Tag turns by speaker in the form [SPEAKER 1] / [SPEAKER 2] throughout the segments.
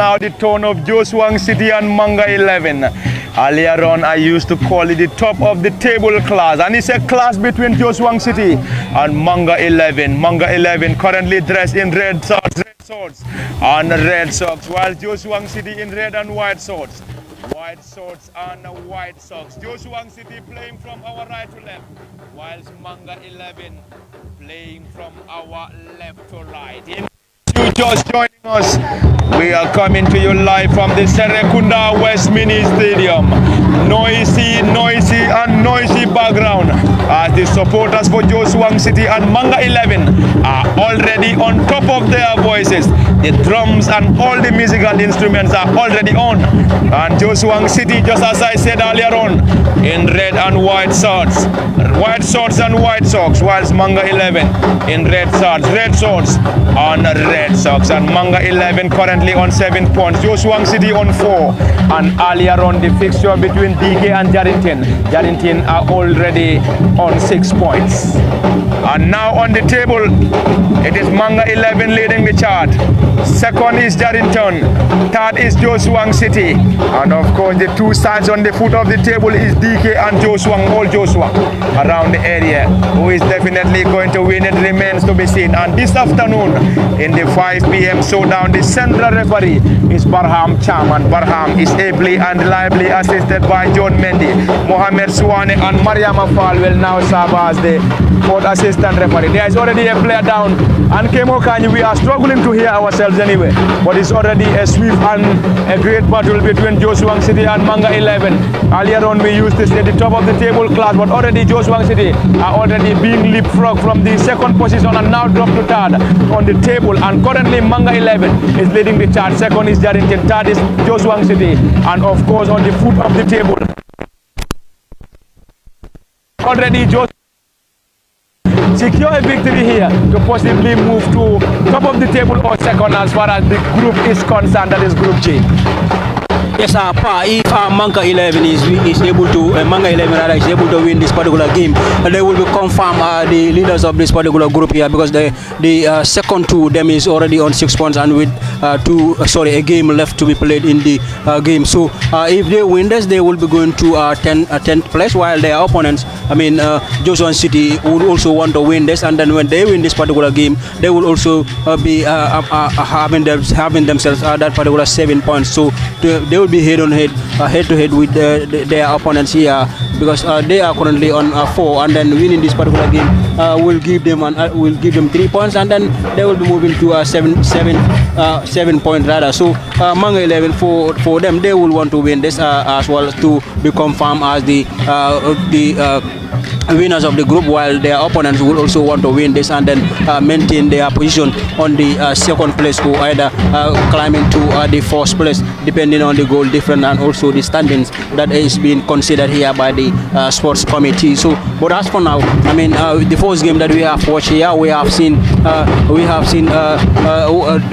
[SPEAKER 1] now the turn of Joshua City and Manga 11. Earlier on, I used to call it the top of the table class, and it's a class between Joshua City and Manga 11. Manga 11 currently dressed in red shorts and red socks, while Joshua City in red and white shorts. White shorts and white socks. Joshua City playing from our right to left, whilst Manga 11 playing from our left to right. You just joining us, we are coming to you live from the Serrekunda West Mini Stadium. Noisy and noisy background as the supporters for Joshua City and Manga 11 are already on top of their voices. The drums and all the musical instruments are already on, and Joshua City, just as I said earlier on, in red and white shorts and white socks, whilst Manga 11 in red shorts and red socks, and Manga 11 currently on 7 points, Joshua City on 4, and earlier on the fixture between DK and Jarrington are already on 6 points. And now on the table, it is Manga 11 leading the chart. Second is Jarrington, third is Joshua City, and of course the two sides on the foot of the table is DK and all Joshua around the area. Who is definitely going to win, it remains to be seen. And this afternoon in the 5 p.m. showdown, the central referee is Barham Cham, and Barham is ably and reliably assisted by John Mendy. Mohamed Suwane and Mariama Fall will now serve as the fourth assistant referee. There is already a player down, and Kemo Kanyi, we are struggling to hear ourselves anyway, but it's already a swift and a great battle between Joshua City and Manga 11. Earlier on we used to say the top of the table class, but already Joshua City are already being leapfrogged from the second position and now dropped to third on the table, and currently Manga 11 is leading the chart. Second is Jarrington, third is Joshua City, and of course on the foot of the table already Joshua secure a victory here to possibly move to top of the table or second as far as the group is concerned, that is Group G.
[SPEAKER 2] Yes, if Manga 11 is able to Manga 11 rather is able to win this particular game, they will be confirmed the leaders of this particular group here, because the second to them is already on 6 points and with a game left to be played in the game. So if they win this, they will be going to 10th place, while their opponents, Joshua City, would also want to win this, and then when they win this particular game, they will also be having themselves that particular 7 points. So they will be head to head with their opponents here, because they are currently on 4, and then winning this particular game will give them 3 points, and then they will be moving to a 7 point rather. So Manga 11 for them, they will want to win this as well to be confirmed as the winners of the group, while their opponents will also want to win this and then maintain their position on the second place, or either climbing to the first place, depending on the goal difference and also the standings that is being considered here by the sports committee. So, but as for now, the first game that we have watched here, we have seen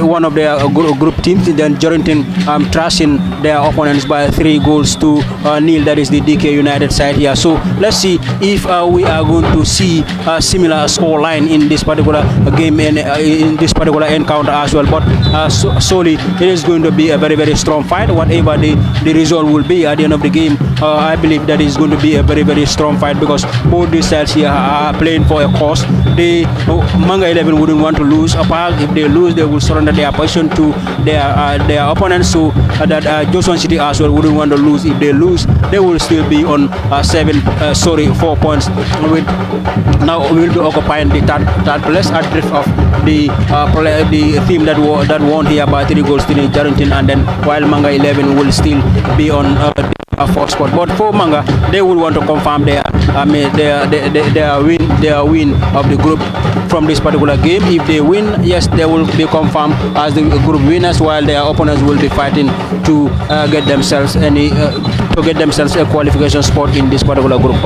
[SPEAKER 2] one of their group teams, then Jarrington trashing their opponents by 3 goals to nil. That is the DK United side here. So let's see if we are going to see a similar score line in this particular game and in this particular encounter as well. But solely it is going to be a very, very strong fight. Whatever the result will be at the end of the game, I believe that is going to be a very, very strong fight, because both these sides here are playing for a cause. The Manga 11 wouldn't want to lose. Apart, if they lose, they will surrender their position to their opponents. So that Joshua City as well wouldn't want to lose. If they lose, they will still be on 4 points. Now we will be occupying the third place at drift of the team that won here by 3 goals to Jarrington, and then while Manga 11 will still be on fourth spot. But for Manga, they will want to confirm their win of the group from this particular game. If they win, yes, they will be confirmed as the group winners, while their opponents will be fighting to get themselves a qualification spot in this particular group.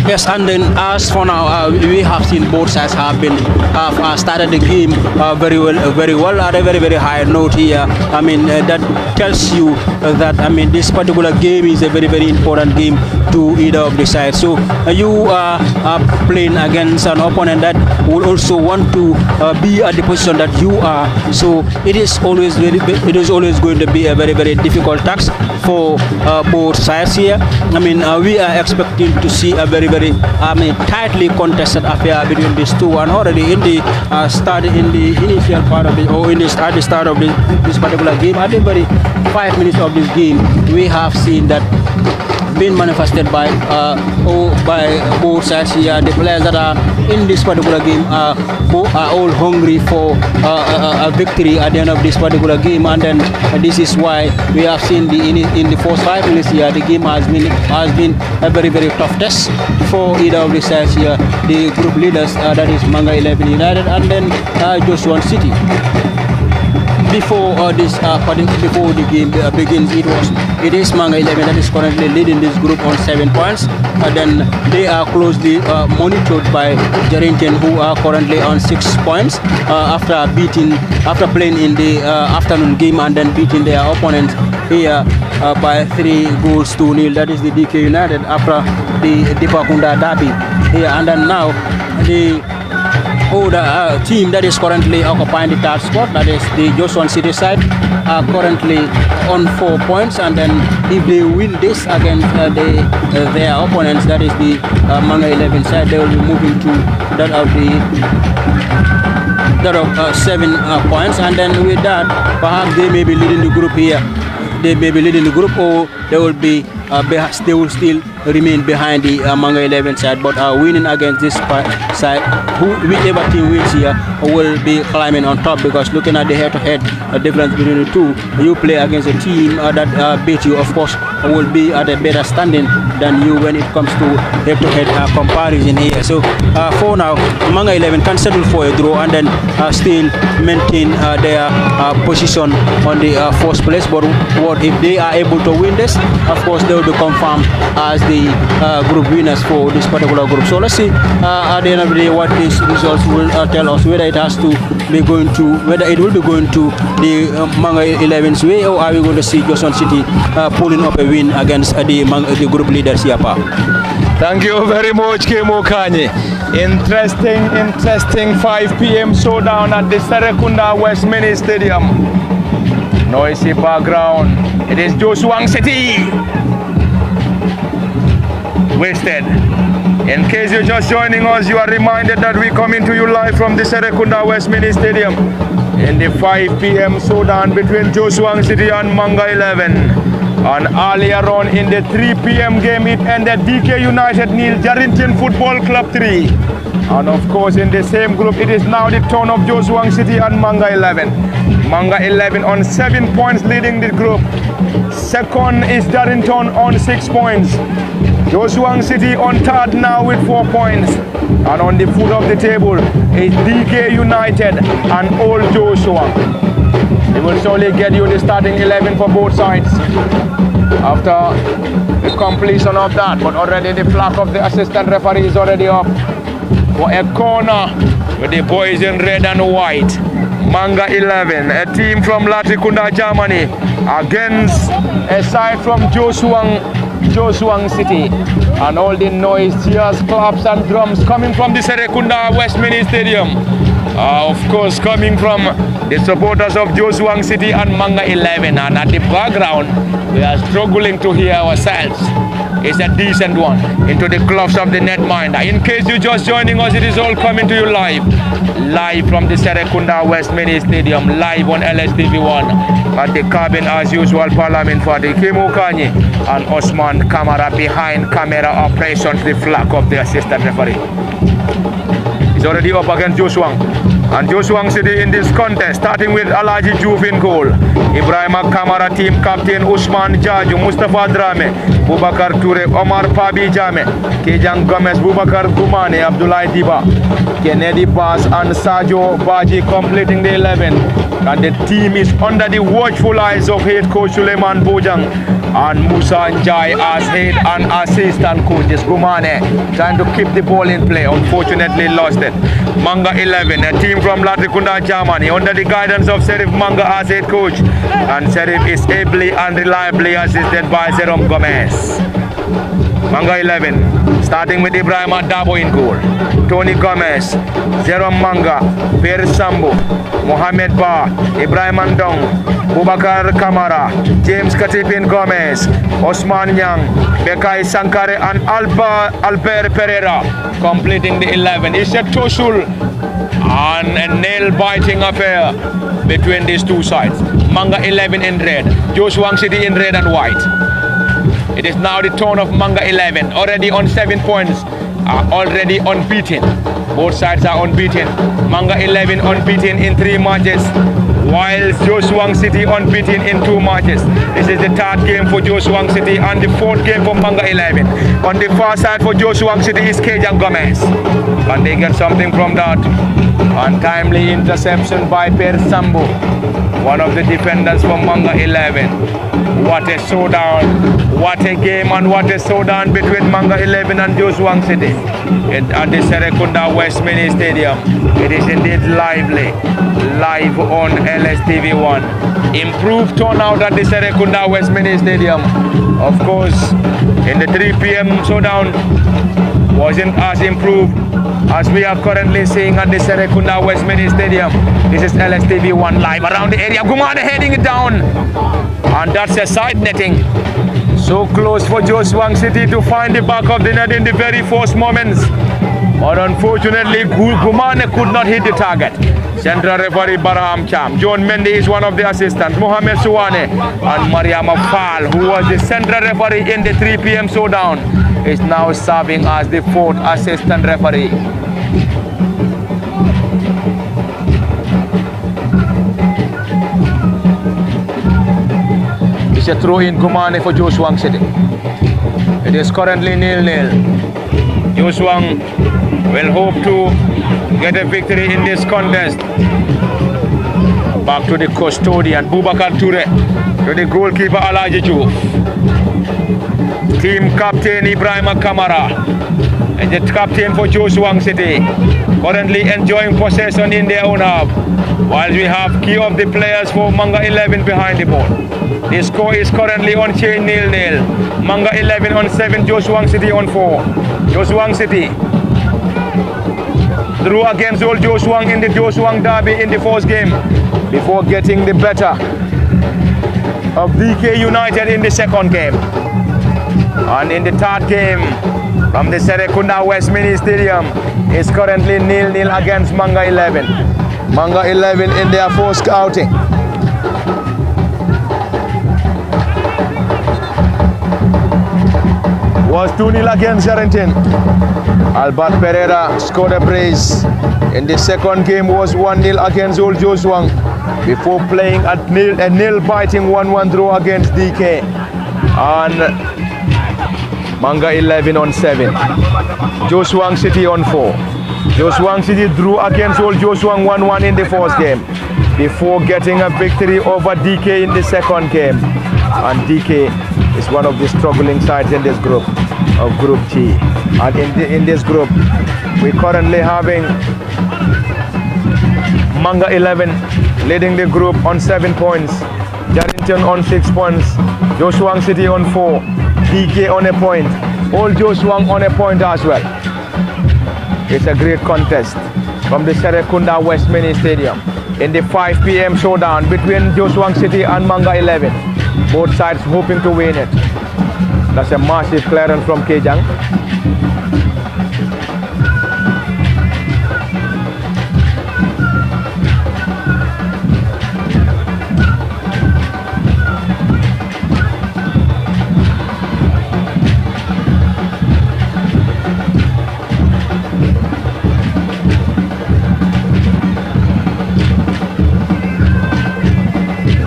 [SPEAKER 2] Yes, and then as for now, we have seen both sides have started the game very well at a very, very high note here. That tells you that this particular game is a very, very important game to either of the sides. So you are playing against an opponent that will also want to be at the position that you are. So it is always going to be a very, very difficult task for both sides here. I mean, we are expecting to see a very, very tightly contested affair between these two, and already in the initial part of it, or at the start of this particular game, at the very 5 minutes of this game, we have seen that being manifested by both sides here. The players that are in this particular game are all hungry for a victory at the end of this particular game, and then this is why we have seen in the first 5 minutes here, the game has been a very, very tough test for either of the sides here. The group leaders, that is Manga 11 United and then Joshua City. Before the game begins, it is Manga 11 that is currently leading this group on 7 points. Then they are closely monitored by Jarrington, who are currently on 6 points after playing in the afternoon game and then beating their opponents here by 3-0. That is the DK United after the Serrekunda derby here, and then now the team that is currently occupying the third spot, that is the Joshua City side, are currently on 4 points, and then if they win this against their opponents, that is the Manga 11 side, they will be moving to that of 7 points, and then with that, perhaps they may be leading the group here. They may be leading the group, or they will be they will still remain behind the Manga 11 side, but winning against this side, whichever team wins here will be climbing on top, because looking at the head-to-head difference between the two, you play against a team that beat you, of course, will be at a better standing than you when it comes to head-to-head comparison here. So for now, Manga 11 can settle for a draw and then still maintain their position on the first place, but what if they are able to win this? Of course, they will be confirmed as the group winners for this particular group. So let's see at the end of the day what these results will tell us, whether it will be going to the Manga 11's way, or are we going to see Joshua City pulling up a win against the group leaders here.
[SPEAKER 1] Thank you very much, Kemo Kanye. Interesting 5 p.m. showdown at the Serrekunda West Mini Stadium. Noisy background. It is Joshua City. Wasted. In case you're just joining us, you are reminded that we're coming to you live from the Serrekunda West Mini Stadium in the 5 p.m. showdown between Joshua City and Manga 11. And earlier on in the 3 p.m. game, it ended DK United 0, Jarrington Football Club 3. And of course, in the same group, it is now the turn of Joshua City and Manga 11. Manga 11 on 7 points leading the group. Second is Jarrington on 6 points. Joshua City on third now with 4 points. And on the foot of the table is DK United and Old Joshua. It will surely get you the starting 11 for both sides after the completion of that. But already the flag of the assistant referee is already up for a corner with the boys in red and white. Manga 11, a team from Serrekunda, Germany, against a side from Joshua City. And all the noise, cheers, claps and drums coming from the Serrekunda West Mini Stadium. Of course, coming from the supporters of Joshua City and Manga 11. And at the background, we are struggling to hear ourselves. It's a decent one into the gloves of the netminder. In case you're just joining us, it is all coming to you live from the Serrekunda West Mini Stadium, live on LSTV1 at the cabin as usual. Parliament for the Kemo Kanye and Osman Kamara behind camera operations, the flag of the assistant referee. He's already up against Joshua. And Joshua City in this contest, starting with Alaji Juve in goal. Ibrahim Kamara team captain Usman Jaju, Mustafa Drame, Bubakar Toure, Omar Pabi Jame, Kejang Gomez, Bubakar Gumane, Abdullah Diba, Kennedy Bass and Sajo Baji completing the 11. And the team is under the watchful eyes of head coach Suleiman Bojang and Musa Njai as head and assistant coaches. Gumane trying to keep the ball in play, unfortunately lost it. Manga 11, a team from Serrekunda, Germany, under the guidance of Serif Manga as head coach, and Serif is ably and reliably assisted by Zerom Gomez. Manga 11, starting with Ibrahim Adabo in goal. Tony Gomez, Zero Manga, Per Sambo, Mohamed Ba, Ibrahim Andong, Bubakar Kamara, James Katipin Gomez, Osman Yang, Bekai Sankare and Albert Pereira completing the 11. It's a tussle and a nail-biting affair between these two sides. Manga 11 in red, Joshua City in red and white. It is now the turn of Manga 11, already on 7 points, already unbeaten. Both sides are unbeaten. Manga 11 unbeaten in 3 matches, while Joshua City unbeaten in 2 matches. This is the 3rd game for Joshua City and the 4th game for Manga 11. On the far side for Joshua City is Kejan Gomez. Can they get something from that? Untimely interception by Per Sambo, one of the defenders from Manga 11. What a showdown, what a game and what a showdown between Manga 11 and Joshua City at the Serrekunda West Mini Stadium. It is indeed lively, live on LSTV1. Improved turnout at the Serrekunda West Mini Stadium. Of course, in the 3 p.m. showdown wasn't as improved as we are currently seeing at the Serrekunda West Mini Stadium. This is LSTV1 live around the area. Gumane heading it down. And that's a side netting. So close for Joshua City to find the back of the net in the very first moments. But unfortunately, Gumane could not hit the target. Central referee Barham Cham. John Mendy is one of the assistants. Mohamed Suwane and Mariama Fall, who was the central referee in the 3 p.m. showdown, is now serving as the 4th assistant referee. It's a throw in Gumane for Joshua City. It is currently 0-0. Joshua will hope to get a victory in this contest. Back to the custodian, Bubakar Toure, to the goalkeeper Alaji Chuf. Team captain Ibrahim Kamara, and the captain for Joshua City, currently enjoying possession in their own half, while we have key of the players for Manga 11 behind the ball. The score is currently on chain 0-0. Manga 11 on 7, Joshua City on 4. Joshua City drew against Old Joshua in the Joshua Derby in the first game before getting the better of DK United in the second game. And in the 3rd game from the Serrekunda West Mini Stadium is currently 0-0 against Manga 11. Manga 11 in their first outing. Was 2-0 against Zarrington. Albert Pereira scored a brace. In the second game was 1-0 against Old Joshua before playing a nail-biting 1-1 draw against DK. And Manga 11 on 7. Joshua City on 4. Joshua City drew against Old Joshua 1-1 in the first game before getting a victory over DK in the second game. And DK is one of the struggling sides in this group of Group G. And in this group, we're currently having Manga 11 leading the group on 7 points, Darrington on 6 points, Joshua City on 4, DK on a point, Old Joshua on a point as well. It's a great contest from the Serrekunda West Mini Stadium in the 5 p.m. showdown between Joshua City and Manga 11. Both sides hoping to win it. That's a massive clearance from Kejang.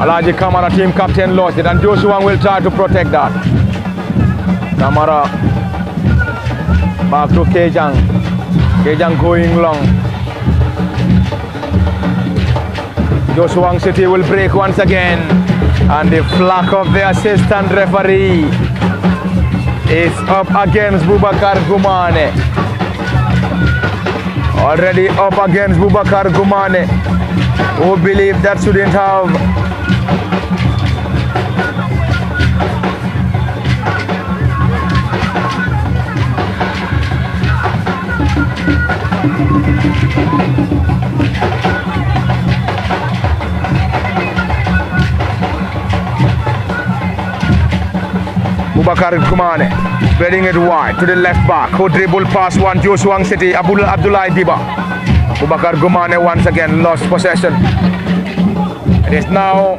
[SPEAKER 1] Alaji Kamara, team captain, lost it, and Joshua will try to protect that. Kamara back to Kejang. Kejang going long. Joshua City will break once again, and the flag of the assistant referee is up against Bubakar Gumane. Already up against Bubakar Gumane, who believe that shouldn't have Bubakar Kumane spreading it wide to the left back, who dribble past one, Josuang City, Abdullah Diba. Bubakar Kumane once again lost possession. It is now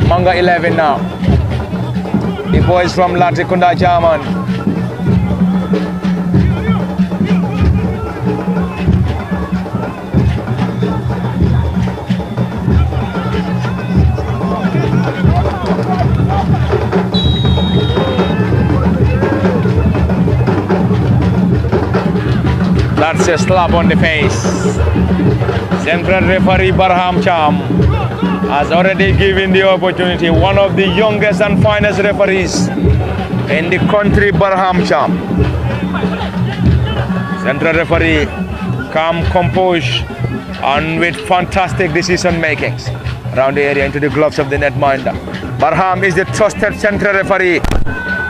[SPEAKER 1] Manga 11 now. The boys from Serrekunda German. That's a slap on the face. Central referee Barham Cham has already given the opportunity. One of the youngest and finest referees in the country, Barham Cham. Central referee, calm, composed, and with fantastic decision makings around the area into the gloves of the netminder. Barham is the trusted central referee.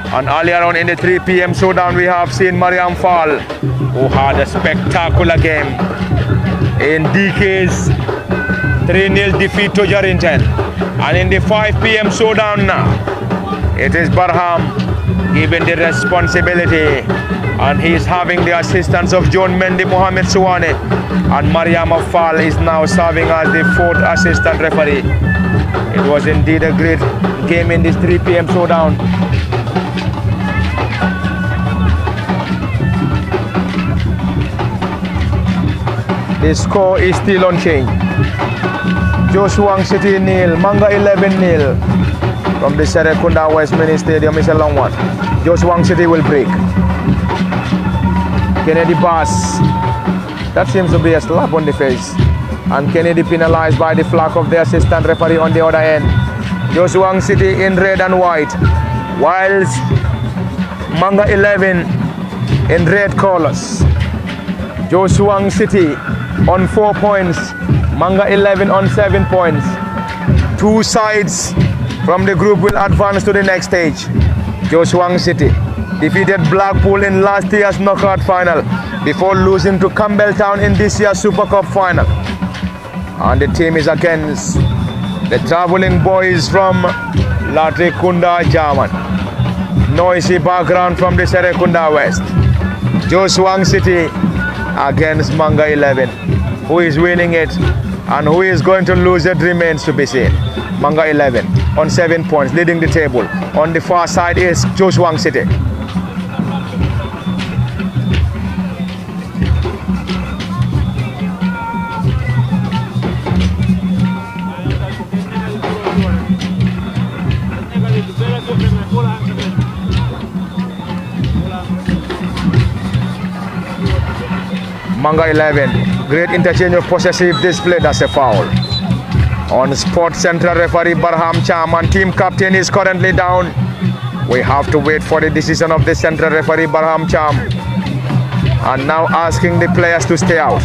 [SPEAKER 1] And earlier on in the 3 p.m. showdown, we have seen Mariam Fall, who had a spectacular game in DK's 3-0 defeat to Jarrington. And in the 5 p.m. showdown now, it is Barham given the responsibility, and he is having the assistance of John Mendy Mohamed Suwane, and Mariam Fall is now serving as the 4th assistant referee. It was indeed a great game in this 3 p.m. showdown. The score is still unchanged. Josuang City 0, Manga 11 0. From the Serrekunda West Mini Stadium is a long one. Josuang City will break. Kennedy Bass. That seems to be a slap on the face. And Kennedy penalized by the flag of the assistant referee on the other end. Josuang City in red and white, whilst Manga 11 in red colors. Josuang City on 4 points, Manga 11 on 7 points. Two sides from the group will advance to the next stage. Josuang City defeated Blackpool in last year's knockout final before losing to Campbelltown in this year's Super Cup final. And the team is against the traveling boys from Serrekunda German. Noisy background from the Serrekunda West. Josuang City against Manga 11. Who is winning it and who is going to lose it remains to be seen. Manga 11 on 7 points, leading the table. On the far side is Josuang City. Manga 11, great interchange of possessive display, that's a foul. On spot, central referee Barham Cham, and team captain is currently down. We have to wait for the decision of the central referee Barham Cham, and now asking the players to stay out.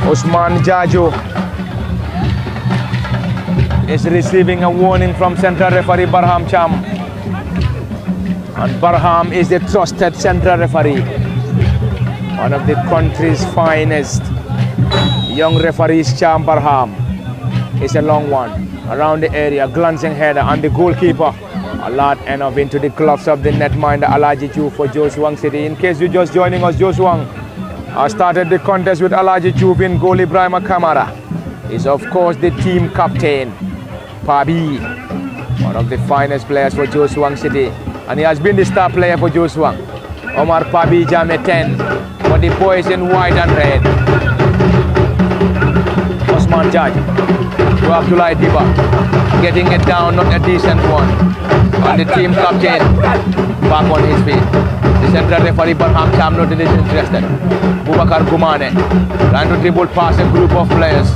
[SPEAKER 1] Usman Jaju is receiving a warning from central referee Barham Cham. And Barham is the trusted central referee, one of the country's finest young referees. Cham Barham is a long one around the area, glancing header, and the goalkeeper a lot end up into the gloves of the netminder Alaji Chu for Josuang City. In case you're just joining us, Josuang started the contest with Alaji Chu in goal. Ibrahim Kamara is of course the team captain. Pabi, one of the finest players for Josuang City, and he has been the star player for Josuang. Omar Pabi Jame 10 for the boys in white and red. Osman Jaj to Abdullah Diba, getting it down, not a decent one. And the team captain back on his feet. The central referee Barham Cham not interested. Bubakar Gumane trying to dribble past a group of players.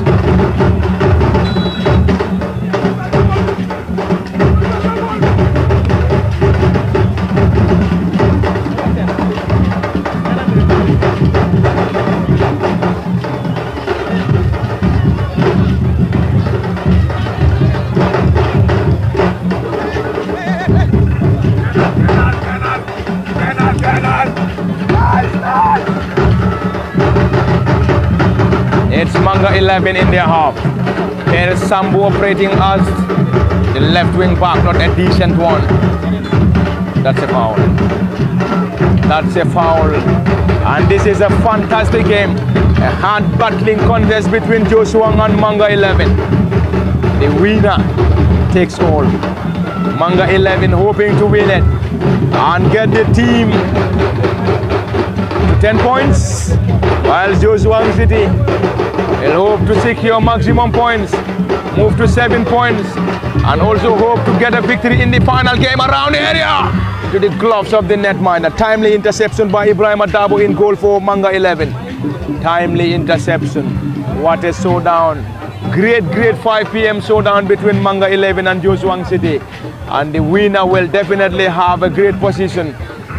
[SPEAKER 1] It's Manga 11 in their half. Here is Sambu operating as the left wing back, not a decent one. That's a foul. That's a foul. And this is a fantastic game. A hard battling contest between Joshua and Manga 11. The winner takes all. Manga 11 hoping to win it and get the team to 10 points, while Joshua City will hope to secure maximum points, move to 7 points, and also hope to get a victory in the final game around the area. To the gloves of the netminder. Timely interception by Ibrahim Adabo in goal for Manga 11. Timely interception. What a showdown. Great 5 p.m. showdown between Manga 11 and Joshua City. And the winner will definitely have a great position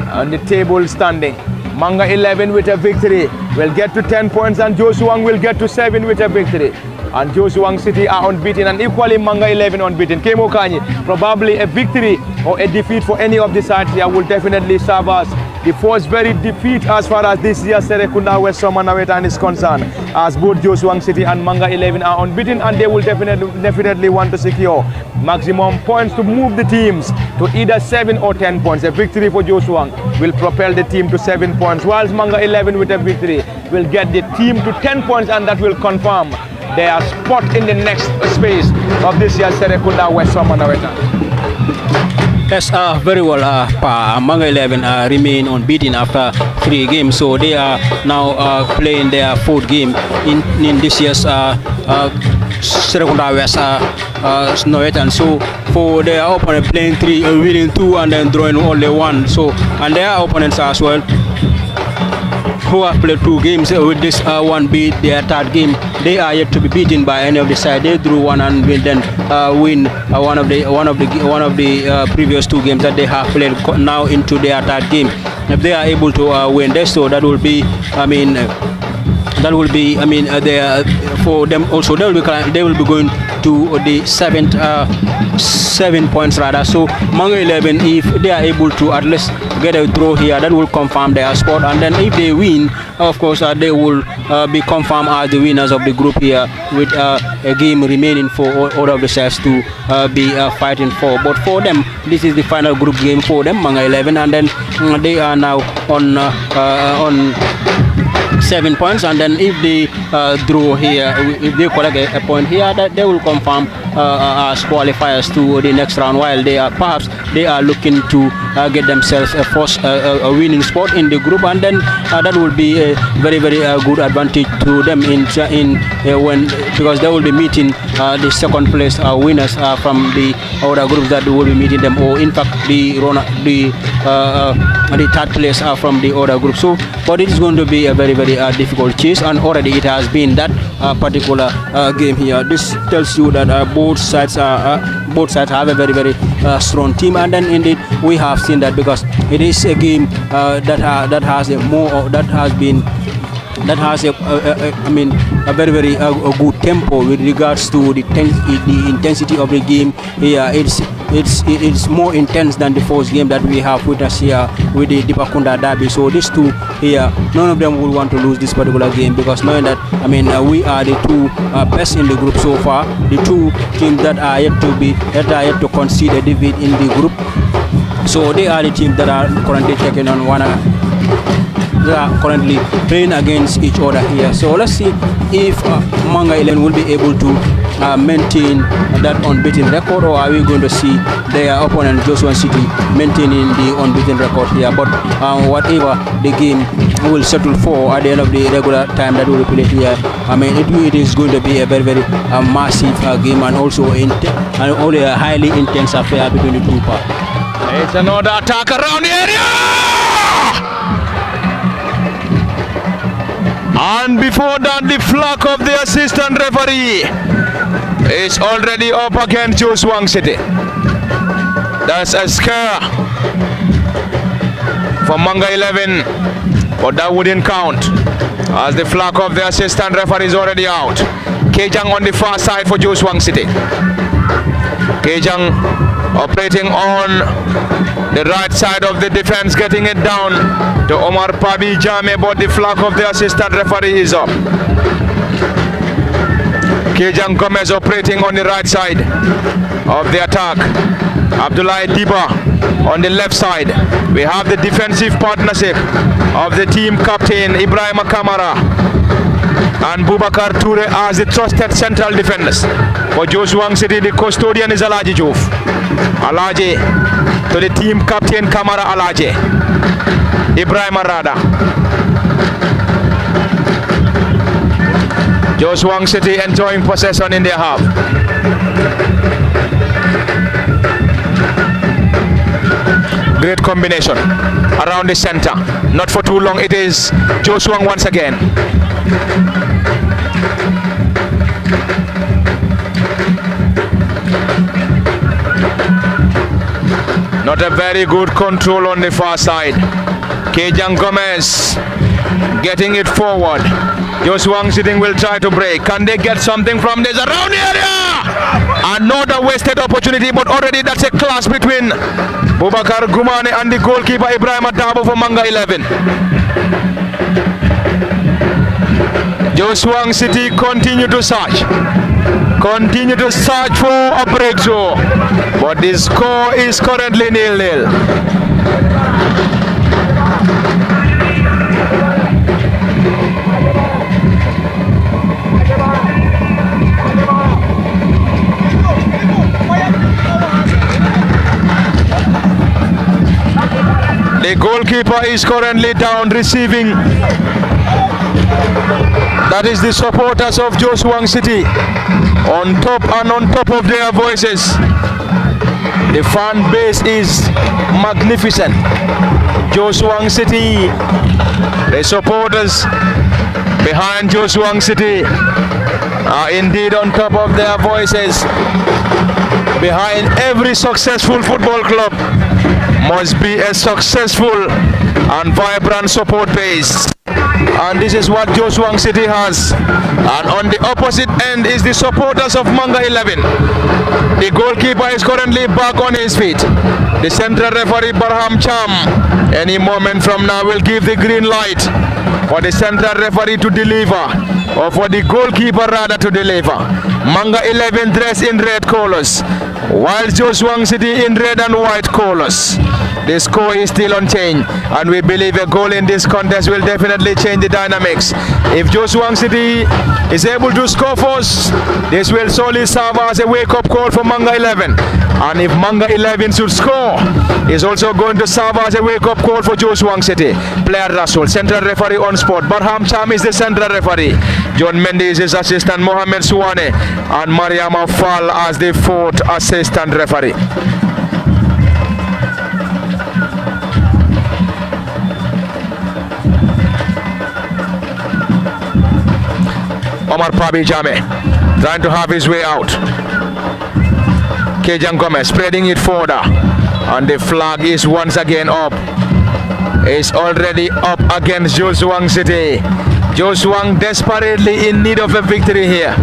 [SPEAKER 1] on the table standing. Manga 11 with a victory will get to 10 points, and Joshua will get to 7 with a victory. And Joshua City are unbeaten, and equally Manga 11 unbeaten. Kemo Kanyi, probably a victory or a defeat for any of the sides here will definitely serve us the first very defeat as far as this year's Serrekunda West Nawettan is concerned, as both Joshua City and Manga 11 are unbeaten, and they will definitely want to secure maximum points to move the teams to either 7 or 10 points. A victory for Joshua will propel the team to 7 points, whilst Manga 11 with a victory will get the team to 10 points, and that will confirm their spot in the next space of this year's Serrekunda West Nawettan.
[SPEAKER 2] Yes, very well. Manga 11 remain unbeaten after 3 games, so they are now playing their 4th game in this year's Serrekunda West Nawettan. So for their opponent playing 3, winning 2, and then drawing only 1. So and their opponents as well, who have played 2 games, with this one beat their 3rd game. They are yet to be beaten by any of the side. They drew 1 and will then win one of the previous 2 games that they have played now into their 3rd game. If they are able to win this, so that will be, for them also they will be going to the 7 points rather. So Manga 11, if they are able to at least get a draw here, that will confirm their spot, and then if they win, of course they will be confirmed as the winners of the group here, with a game remaining for all of the sides to be fighting for. But for them, this is the final group game for them, Manga 11, and then they are now on 7 points, and then if they draw here, if they collect a point here, that they will confirm as qualifiers to the next round, while they are perhaps looking to get themselves a winning spot in the group, and then that will be a very good advantage to them because they will be meeting the 2nd place winners from the other groups that will be meeting them, or in fact the 3rd place from the other group. So but it is going to be a very difficult chase, and already it has been that particular game here. This tells you that both sides have a very strong team, and then indeed we have seen that, because it is a game that has a very good tempo with regards to the intensity of the game here. It's more intense than the first game that we have with us here with the Dipakunda derby. So these 2 here, none of them will want to lose this particular game, because knowing that we are the 2 best in the group so far, the 2 teams that are yet to concede a defeat in the group. So they are the teams that are currently taking on one another. They are currently playing against each other here. So let's see if Manga 11 will be able to maintain that unbeaten record, or are we going to see their opponent Joshua City maintaining the unbeaten record here. But whatever the game will settle for at the end of the regular time that we will play here, it is going to be a very massive game, and also only a highly intense affair between the 2 parties.
[SPEAKER 1] It's another attack around the area! And before that, the flag of the assistant referee is already up against Joshua City. That's a scare for Manga 11, but that wouldn't count, as the flag of the assistant referee is already out. Kejang on the far side for Joshua City. Kejang operating on the right side of the defense, getting it down to Omar Pabi Jame, but the flag of the assistant referee is up. Kejan Gomez operating on the right side of the attack. Abdullah Diba on the left side. We have the defensive partnership of the team captain Ibrahim Kamara and Bubakar Toure as the trusted central defenders. For Joshua City, the custodian is Alaji Jouf. Alaji to the team captain Kamara Alaji. Ibrahim Arada. Joshua City enjoying possession in their half. Great combination around the center. Not for too long. It is Joshua once again. Not a very good control on the far side. Kejan Gomez getting it forward. Joshua Sitting will try to break. Can they get something from this around the area? Another wasted opportunity, but already that's a clash between Bubakar Gumane and the goalkeeper Ibrahim Adabo for Manga 11. Joshua City continue to search. Continue to search for a breakthrough. But the score is currently 0-0. The goalkeeper is currently down receiving. That is the supporters of Joshua City on top of their voices. The fan base is magnificent. Joshua City, the supporters behind Joshua City are indeed on top of their voices. Behind every successful football club must be a successful and vibrant support base. And this is what Joshua City has. And on the opposite end is the supporters of Manga 11. The goalkeeper is currently back on his feet. The central referee Barham Cham any moment from now will give the green light for the central referee to deliver, or for the goalkeeper rather to deliver. Manga 11 dressed in red colors, while Joshua City in red and white colors. The score is still unchanged, and we believe a goal in this contest will definitely change the dynamics. If Joshua City is able to score first, this will solely serve as a wake-up call for Manga 11. And if Manga 11 should score, it's also going to serve as a wake-up call for Joshua City. Player Rasul, central referee on spot. Barham Cham is the central referee. John Mendes is assistant. Mohamed Suwane and Mariama Fall as the fourth assistant referee. Omar Pabi Jame trying to have his way out. Kejan Gomez spreading it further, and the flag is once again up. It's already up against Joshua City. Joshua desperately in need of a victory here.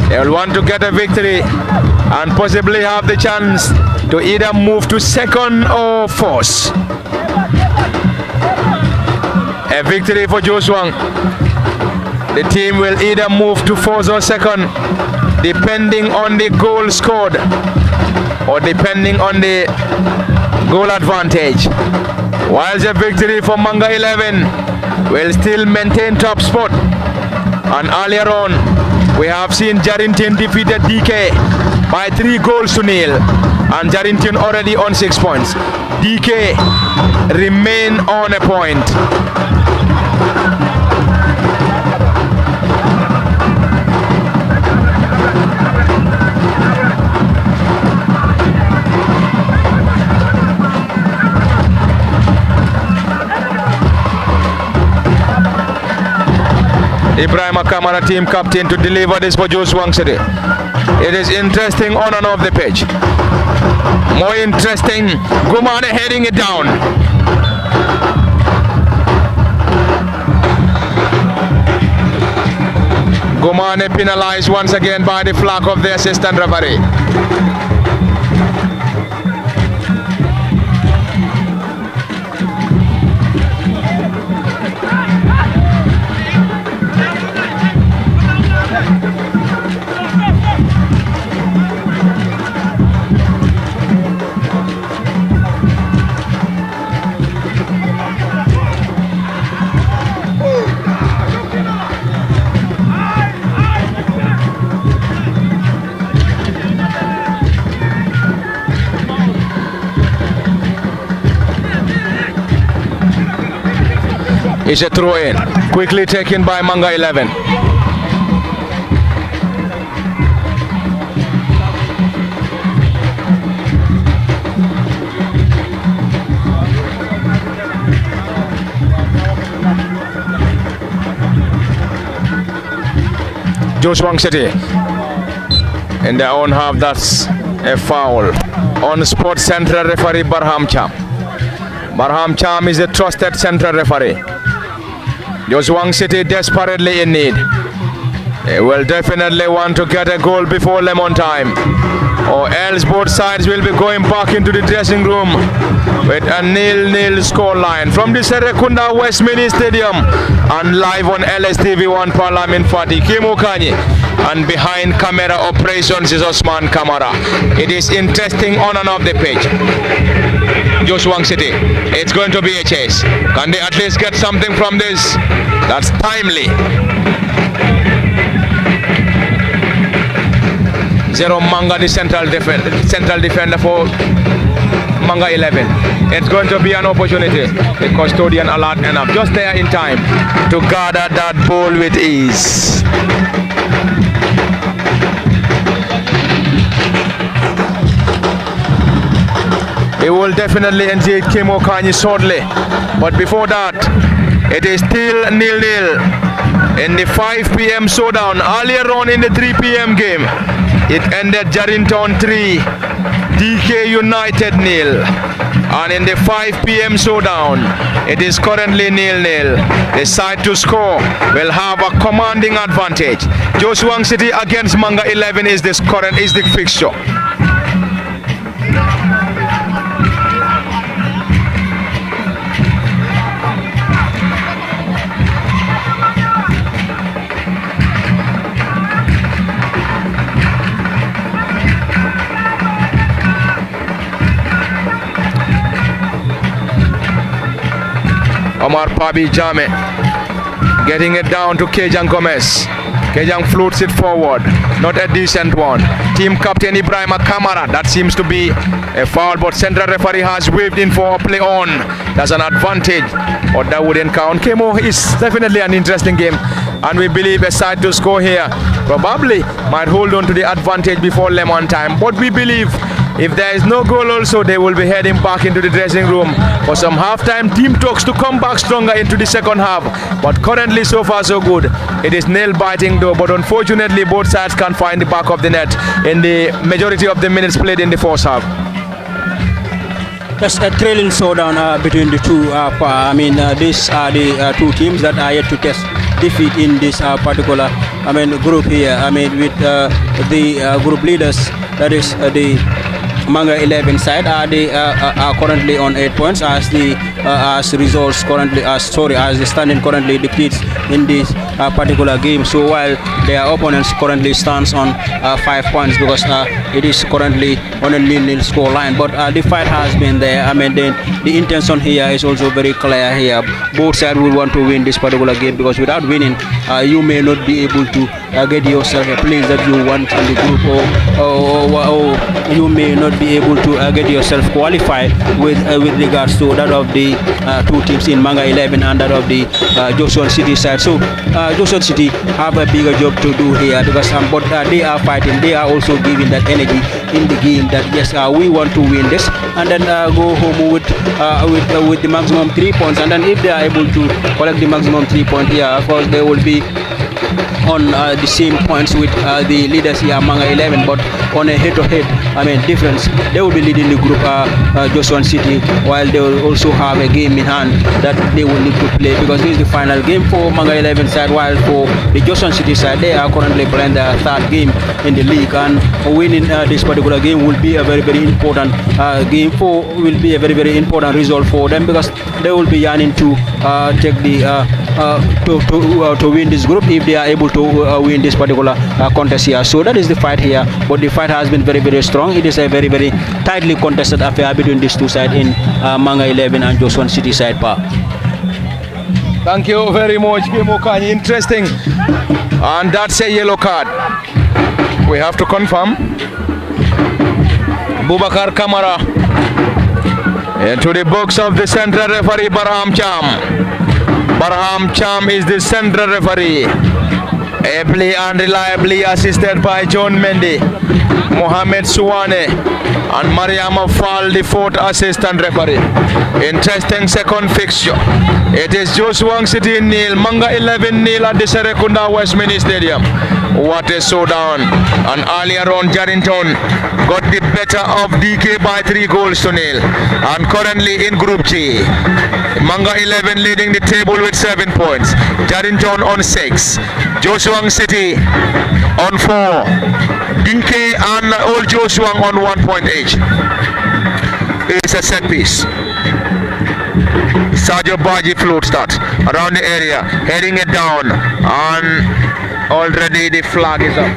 [SPEAKER 1] They'll want to get a victory and possibly have the chance to either move to second or fourth. A victory for Joshua. The team will either move to fourth or second, depending on the goal scored or depending on the goal advantage. Whilst a victory for Manga 11 will still maintain top spot. And earlier on, we have seen Jarrington defeated DK by 3-0, and Jarrington already on 6 points. DK remain on a point. Ibrahim Kamara, team captain, to deliver this for Joshua City. It is interesting on and off the pitch. More interesting, Gumane heading it down. Gumane penalized once again by the flag of the assistant referee. It's a throw in. Quickly taken by Manga 11. Joshua City in their own half. That's a foul on spot. Central referee Barham Cham. Barham Cham is a trusted central referee. Joshua City desperately in need. They will definitely want to get a goal before lemon time, or else both sides will be going back into the dressing room with a 0-0 scoreline from the Serrekunda West Mini Stadium and live on LSTV1 Parliament Party. Kimo Kanye, and behind camera operations is Osman Kamara. It is interesting on and off the pitch. Joshua City, it's going to be a chase. Can they at least get something from this? That's timely. Zero Manga, the central defender for Manga 11. It's going to be an opportunity. The custodian alert enough, just there in time to gather that ball with ease. He will definitely engage Kimo Kanye shortly, but before that, it is still 0-0 in the 5 p.m. showdown. Earlier on in the 3 p.m. game, it ended Jarrington 3, DK United 0. And in the 5 p.m. showdown, it is currently 0-0. The side to score will have a commanding advantage. Joshua City against Manga 11 is the fixture. Omar Pabi Jame getting it down to Kejang Gomez. Kejang floats it forward, not a decent one. Team captain Ibrahim Kamara, that seems to be a foul, but central referee has waved in for a play on. That's an advantage, but that wouldn't count. Kemo is definitely an interesting game, and we believe a side to score here probably might hold on to the advantage before lemon time, but we believe if there is no goal also, they will be heading back into the dressing room for some halftime team talks to come back stronger into the second half. But currently, so far so good. It is nail-biting though, but unfortunately both sides can't find the back of the net in the majority of the minutes played in the first half.
[SPEAKER 2] Just a thrilling showdown between the two. These are the two teams that are yet to test defeat in this particular group here. With the group leaders, that is the Manga 11 side are currently on 8 points as the standing currently dictates in this particular game. So while their opponents currently stands on 5 points because it is currently on a 0-0 score line. But the fight has been there. The intention here is also very clear here. Both sides will want to win this particular game because without winning, you may not be able to get yourself a place that you want in the group, or you may not be able to get yourself qualified with regards to that of the two teams in Manga 11 and that of the Joshua City side. So Joshua City have a bigger job to do here because but they are fighting. They are also giving that energy in the game that yes, we want to win this and then go home with the maximum 3 points. And then if they are able to collect the maximum 3 points here, of course they will be on the same points with the leaders here, Manga 11, but on a head-to-head difference, they will be leading the group Joshua City, while they will also have a game in hand that they will need to play because this is the final game for Manga 11 side, while for the Joshua City side, they are currently playing their third game in the league, and winning this particular game will be a very, very important will be a very, very important result for them because they will be yearning to take the to win this group if they are able to win this particular contest here. So that is the fight here, but the fight has been very, very strong. It is a very, very tightly contested affair between these two sides in Manga 11 and Joshua City side.
[SPEAKER 1] Thank you very much, Kimo Kanye. Interesting. And that's a yellow card. We have to confirm. Bubakar Kamara into the box of the central referee Barham Cham. Barham Cham is the central referee, ably and reliably assisted by John Mendy, Mohamed Suwane and Mariam Fall, the fourth assistant referee. Interesting second fixture. It is Joshua City nil, Manga 11 nil at the Serrekunda West Mini Stadium. What a showdown. And earlier on, Jarrington got the better of DK by 3 goals to nil. And currently in Group G, Manga 11 leading the table with 7 points. Jarrington on 6. Joshua City on 4. DK and Old Joshua on 1 point each. It's a set piece. Sergio Baji float start around the area, heading it down, and already the flag is up.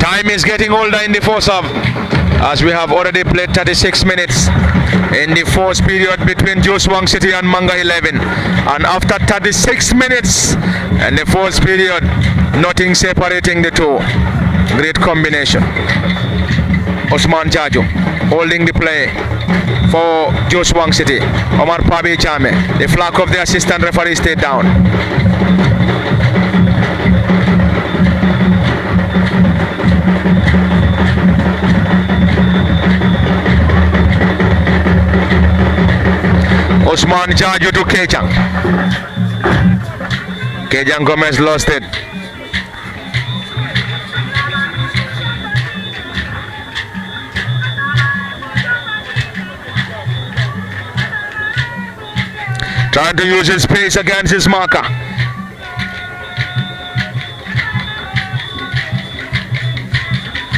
[SPEAKER 1] Time is getting older in the first half, as we have already played 36 minutes in the first period between Joshua City and Manga 11, and after 36 minutes in the first period, nothing separating the two. Great combination. Osman Jajo holding the play for Joshua City. Omar Pabi Chame, the flag of the assistant referee, stayed down. Osman Jajo to Kejang. Kejang Gomez lost it. Trying to use his pace against his marker.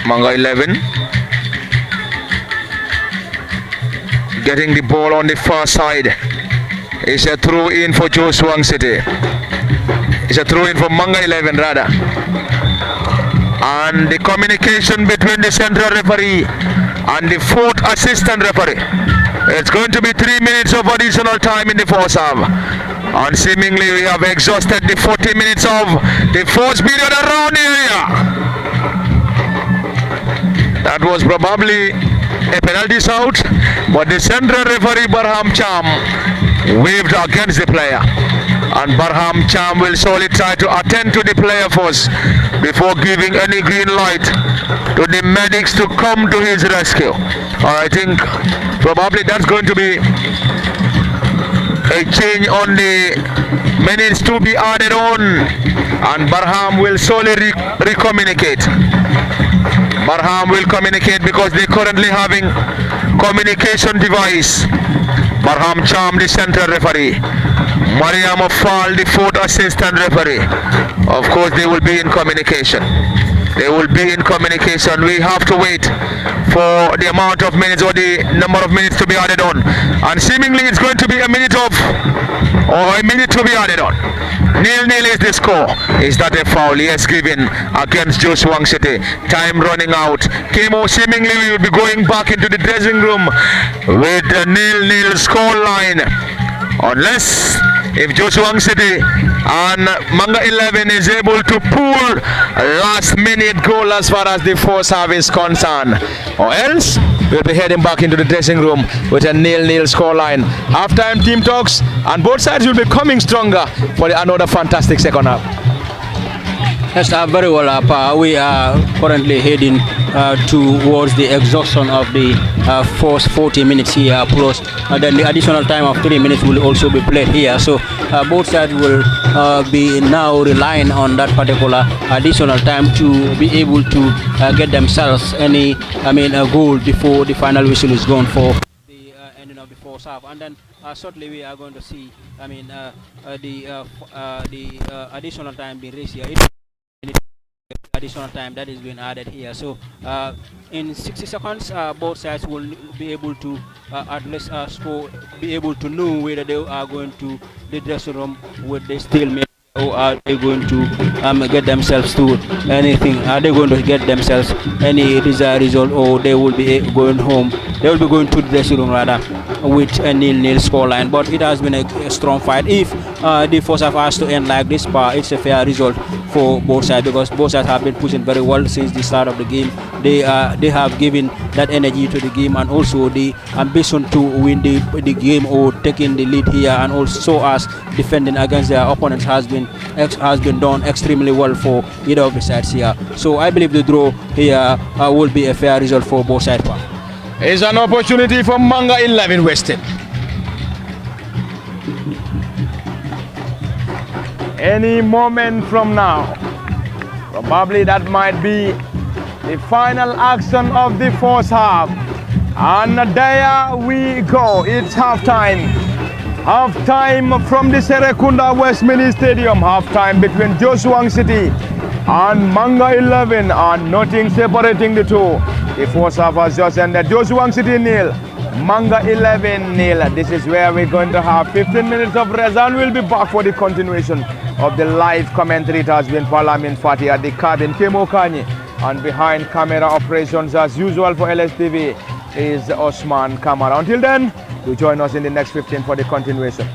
[SPEAKER 1] Manga 11 getting the ball on the far side. It's a throw in for Joshua City. It's a throw in for Manga 11 rather. And the communication between the central referee and the fourth assistant referee. It's going to be 3 minutes of additional time in the first half. And seemingly we have exhausted the 40 minutes of the first period around the area. That was probably a penalty shout, but the central referee Barham Cham waved against the player. And Barham Cham will surely try to attend to the player first before giving any green light to the medics to come to his rescue. I think probably that's going to be a change on the minutes to be added on, and Barham will surely recommunicate. Barham will communicate because they're currently having communication device. Barham Cham, the central referee. Mariam Fall, the fourth assistant referee. Of course, they will be in communication. They will be in communication. We have to wait for the amount of minutes or the number of minutes to be added on. And seemingly it's going to be a minute to be added on. 0-0 is the score. Is that a foul? Yes, given against Joshua City. Time running out. Kemo, seemingly we will be going back into the dressing room with a 0-0 score line. Unless if Joshua City and Manga 11 is able to pull a last minute goal as far as the first half is concerned, or else we'll be heading back into the dressing room with a 0-0 scoreline. Half-time team talks, and both sides will be coming stronger for another fantastic second half.
[SPEAKER 2] Yes, very well. We are currently heading towards the exhaustion of the first 40 minutes here, plus then the additional time of 3 minutes will also be played here. So both sides will be now relying on that particular additional time to be able to get themselves any, a goal before the final whistle is gone for the ending of the first half. And then certainly we are going to see, the additional time being raised here. Additional time that is being added here. So in 60 seconds, both sides will be able to at least score, be able to know whether they are going to the dressing room with the stalemate, or are they going to get themselves to anything? Are they going to get themselves any desired result, or they will be going home? They will be going to the dressing room rather with a 0-0 scoreline. But it has been a strong fight. If the first half has to end like this, but it's a fair result for both sides because both sides have been pushing very well since the start of the game. They have given that energy to the game and also the ambition to win the game or taking the lead here, and also as defending against their opponents has been done extremely well for either of the sides here. So I believe the draw here will be a fair result for both sides.
[SPEAKER 1] It's an opportunity for Manga 11 Western. Any moment from now, probably that might be the final action of the first half. And there we go. It's halftime. Halftime from the Serrekunda West Mini Stadium. Halftime between Joshua City and Manga 11, and nothing separating the two. The first half has just ended. Joshua City nil, Manga 11 nil. This is where we're going to have 15 minutes of rest, and we'll be back for the continuation of the live commentary. It has been Palamin Fati at the cabin, Kemo Kanye, and behind camera operations as usual for LSTV is Osman Kamara. Until then, do join us in the next 15 for the continuation.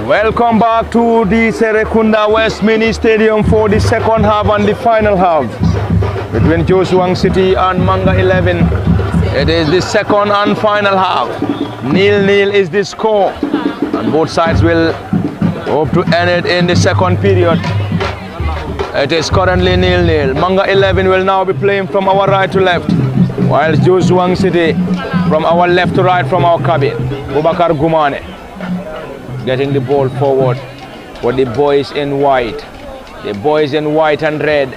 [SPEAKER 1] Welcome back to the Serrekunda West Mini Stadium for the second half and the final half between Joshua City and Manga 11. It is the second and final half. 0-0 is the score, and both sides will hope to end it in the second period. It is currently 0-0. Manga 11 will now be playing from our right to left, while Joshua City from our left to right from our cabin. Bubakar Gumane getting the ball forward for the boys in white. The boys in white and red.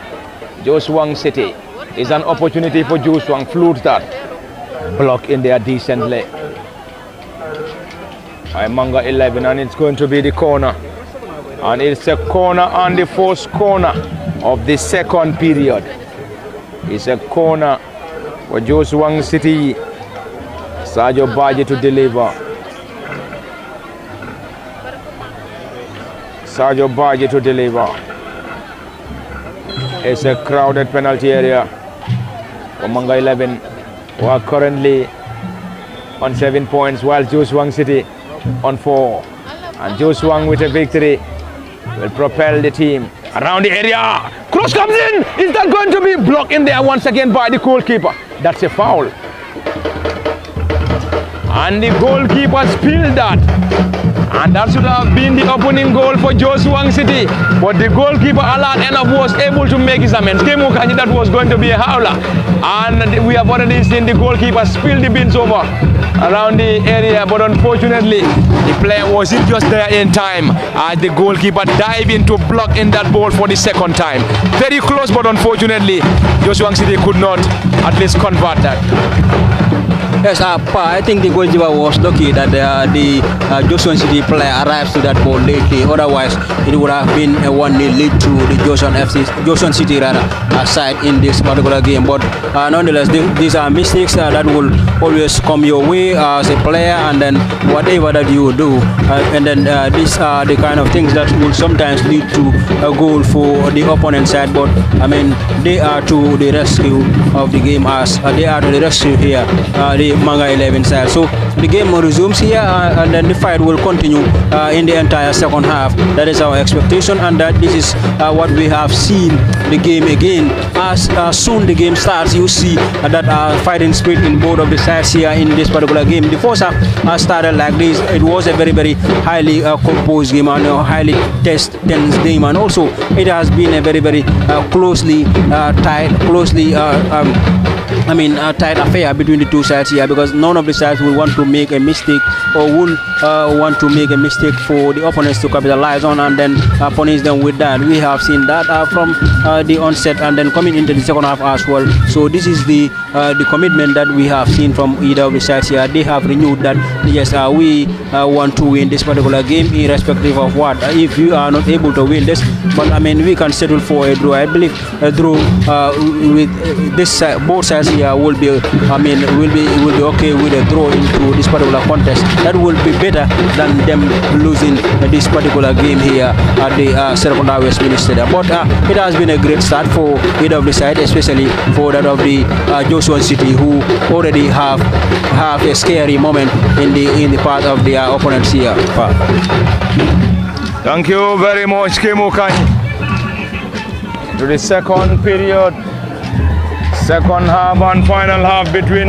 [SPEAKER 1] Joshua City is an opportunity for Joshua. Flutes that block in there decently by Manga 11, and it's going to be the corner. And it's a corner on the first corner of the second period. It's a corner for Joshua City. Sergio Baji to deliver. Sergio Baji to deliver. It's a crowded penalty area for Manga 11, who are currently on 7 points, while Joshua City on 4. And Joshua with a victory will propel the team around the area. Cross comes in. Is that going to be blocked in there once again by the goalkeeper? That's a foul. And the goalkeeper spilled that. And that should have been the opening goal for Joshua City. But the goalkeeper, Alan Enough, was able to make his amends. Kemukanyi, that was going to be a howler. And we have already seen the goalkeeper spill the beans over around the area. But unfortunately, the player wasn't just there in time as the goalkeeper dived in to block in that ball for the second time. Very close, but unfortunately, Joshua City could not at least convert that.
[SPEAKER 2] Yes, I think the goalkeeper was lucky that the Joshua City player arrives to that ball lately. Otherwise, it would have been a 1-0 lead to the Joshua City side in this particular game. But nonetheless, these are mistakes that will always come your way as a player, and then whatever that you do, and then these are the kind of things that will sometimes lead to a goal for the opponent side. But I mean, they are to the rescue of the game as they are to the rescue here. The Manga 11 side. So the game resumes here, and then the fight will continue in the entire second half. That is our expectation, and that this is what we have seen the game again. As soon the game starts, you see that fighting spirit in both of the sides here in this particular game. The first half started like this. It was a very, very highly composed game and a highly tense game, and also it has been a very, very closely tight tight affair between the two sides here, because none of the sides will want to make a mistake or will want to make a mistake for the opponents to capitalize on and then punish them with that. We have seen that from the onset and then coming into the second half as well. So this is the commitment that we have seen from either of the sides here. They have renewed that yes, we want to win this particular game irrespective of what. If you are not able to win this, but I mean we can settle for a draw. I believe a draw with this both sides here will be okay with a draw into this particular contest. That will be better than them losing this particular game here at the Serrekunda West Stadium. But it has been a great start for either of the side, especially for that of the Joshua City, who already have a scary moment in the part of their opponents here.
[SPEAKER 1] Thank you very much, Kemukanyi. To the second period, second half and final half between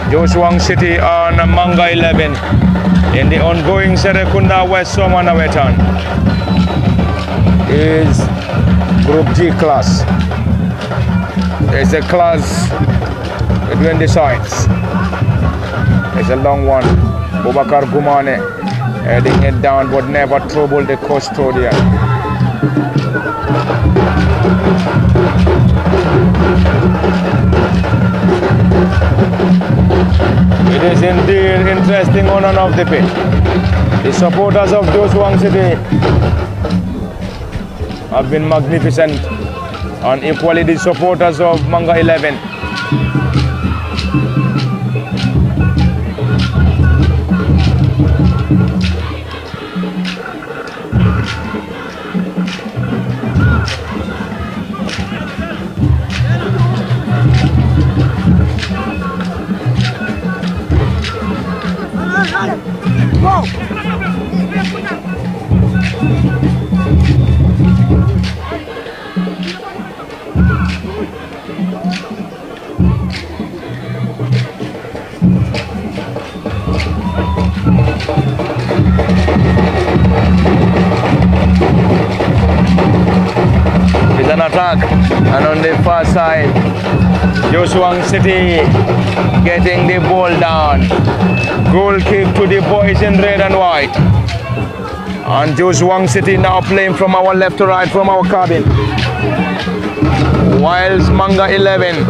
[SPEAKER 1] Joshua City and Manga 11 in the ongoing Serrekunda West Nawettan is Group G class. It's a class between the sides. It's a long one. Bubakar Gumane heading it down but never troubled the custodian. It is indeed interesting on and off the pitch. The supporters of Joshua City have been magnificent, and equally the supporters of Manga 11. an attack. And on the far side, Joshua City getting the ball down. Goal kick to the boys in red and white. And Joshua City now playing from our left to right from our cabin. Whilst Manga 11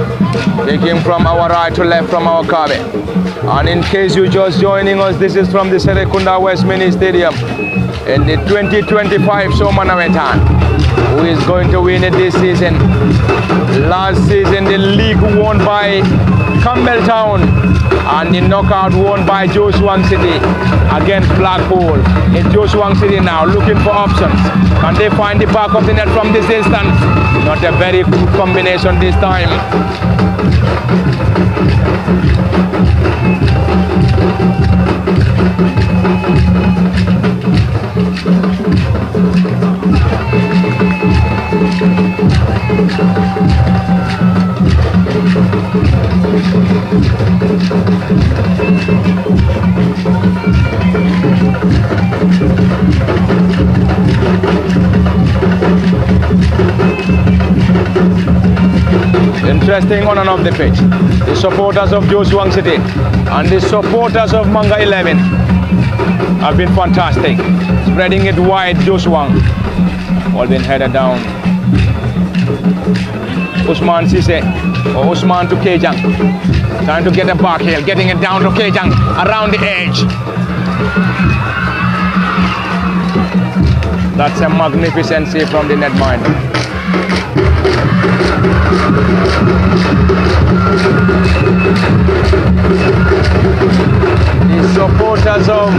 [SPEAKER 1] taking from our right to left from our cabin. And in case you're just joining us, this is from the Serrekunda West Mini Stadium in the 2025 Serrekunda Nawettan. Who is going to win it this season? Last season the league won by Campbelltown and the knockout won by Joshua City against Blackpool. It's Joshua City now looking for options. Can they find the back of the net from this distance? Not a very good combination this time. Interesting on and off the pitch. The supporters of Joshua City and the supporters of Manga 11 have been fantastic. Spreading it wide, Joshua. All been headed down. Usman Sise, or Usman to Kejang. Trying to get a back heel, getting it down to Kejang, around the edge. That's a magnificent save from the netminder. The supporters of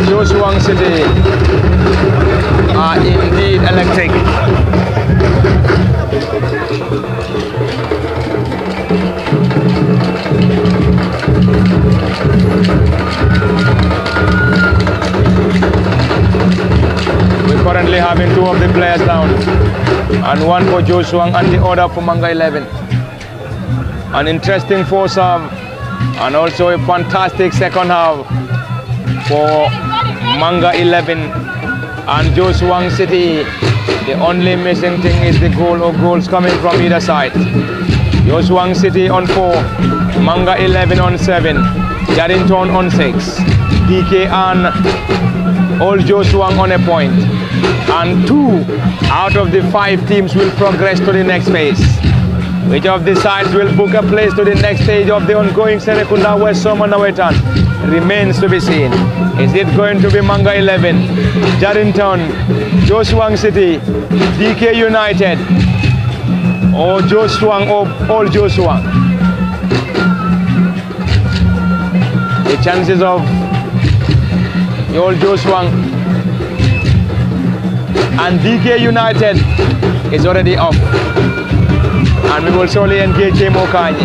[SPEAKER 1] Joshua City are indeed electric. We're currently having two of the players down, and one for Joshua and the other for Manga 11. An interesting first half and also a fantastic second half for Manga 11 and Joshua City. The only missing thing is the goal or goals coming from either side. Joshua City on 4, Manga 11 on 7, Jarrington on 6, DK and Old Joshua on a point. And 2 out of the 5 teams will progress to the next phase. Which of the sides will book a place to the next stage of the ongoing Serrekunda West Serrekunda Nawettan remains to be seen. Is it going to be Manga 11, Jarrington, Joshua City, DK United, or Joshua or Old Joshua? The chances of the Old Joshua and DK United is already off. And we will surely engage Emo Kanye.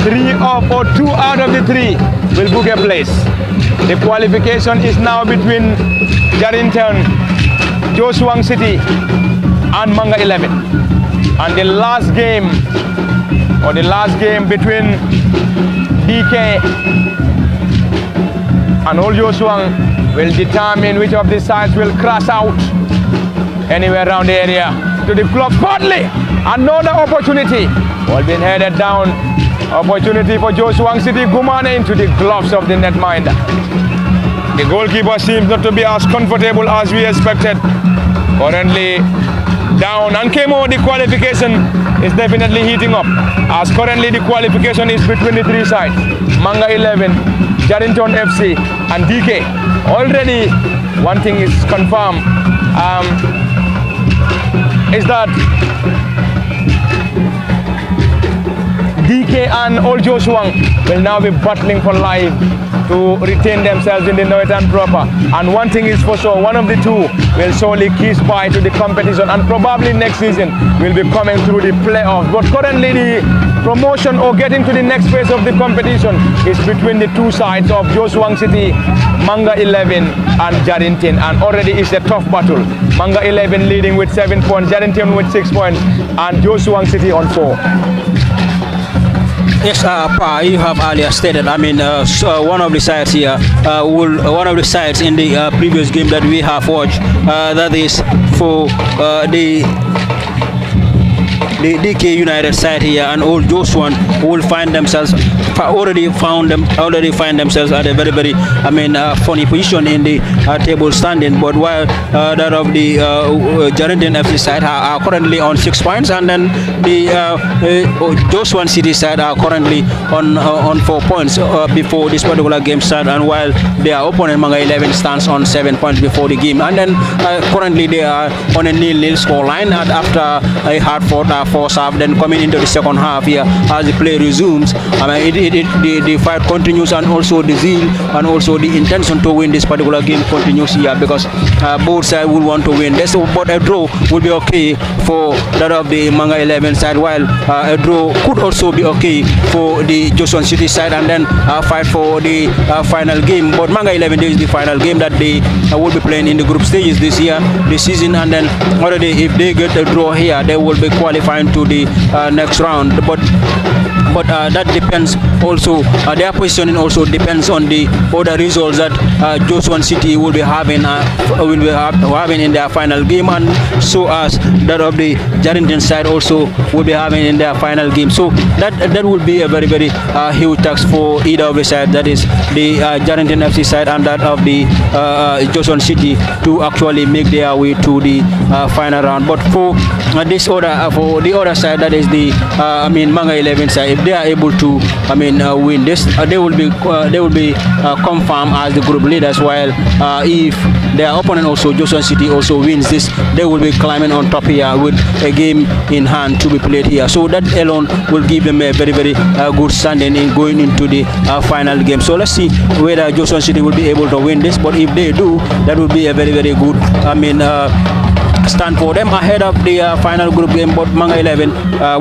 [SPEAKER 1] 3 of or 2 out of the 3 will book a place. The qualification is now between Jarrington, Joshua City and Manga 11. And the last game between DK and Old Joshua will determine which of the sides will crash out anywhere around the area to the club. Partly another opportunity, all been headed down. Opportunity for Joshua City, Gumane into the gloves of the netminder. The goalkeeper seems not to be as comfortable as we expected. Currently down, and Kemo, the qualification is definitely heating up, as currently the qualification is between the 3 sides, Manga 11, Jarrington FC and DK. Already one thing is confirmed, is that DK and Old Joshua will now be battling for life to retain themselves in the Nawettan proper. And one thing is for sure, one of the 2 will surely kiss bye to the competition, and probably next season will be coming through the playoffs. But currently the promotion or getting to the next phase of the competition is between the 2 sides of Joshua City, Manga 11 and Jarrington, and already it's a tough battle. Manga 11 leading with 7 points, Jarrington with 6 points, and Joshua City on 4.
[SPEAKER 2] Yes, Pa, you have earlier stated. I mean, one of the sides here, one of the sides in the previous game that we have watched, that is for the DK United side here, and Old Joshua will find themselves already find themselves at a very funny position in the table standing. But while that of the Jarrington FC side are currently on 6 points, and then the Joshua City side are currently on 4 points before this particular game start, and while their opponent Manga 11 stands on 7 points before the game, and then currently they are on a 0-0 score line after a hard fought first half. Then coming into the second half here, as the play resumes, I mean the fight continues, and also the zeal and also the intention to win this particular game continues here, because both sides will want to win. But a draw will be okay for that of the Manga 11 side, while a draw could also be okay for the Joshua City side, and then fight for the final game. But Manga 11 is the final game that they will be playing in the group stages this season, and then already if they get a draw here, they will be qualifying to the next round. But that depends also, their positioning also depends on the other results that Joshua City will be having in their final game, and so as that of the Jarrington side also will be having in their final game. So that will be a very huge task for either of the side, that is the Jarrington FC side and that of the Joshua City, to actually make their way to the final round. But for the other side, that is the Manga 11 side, if they are able to win this, they will be confirmed as the group leaders, while if their opponent also Joshua City also wins this, they will be climbing on top here with a game in hand to be played here. So that alone will give them a very good standing in going into the final game. So let's see whether Joshua City will be able to win this, but if they do, that will be a very good stand for them ahead of the final group game. But Manga 11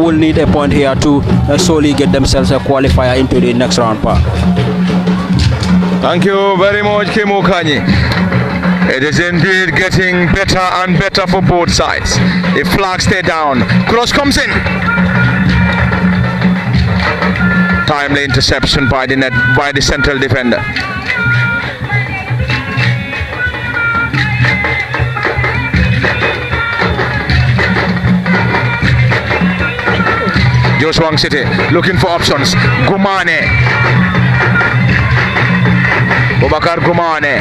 [SPEAKER 2] will need a point here to solely get themselves a qualifier into the next round.
[SPEAKER 1] Thank you very much, Kimo Kanyi. It is indeed getting better and better for both sides. The flag stay down. Cross comes in. Timely interception by the central defender. Joshua City looking for options. Gumane. Bobakar Gumane.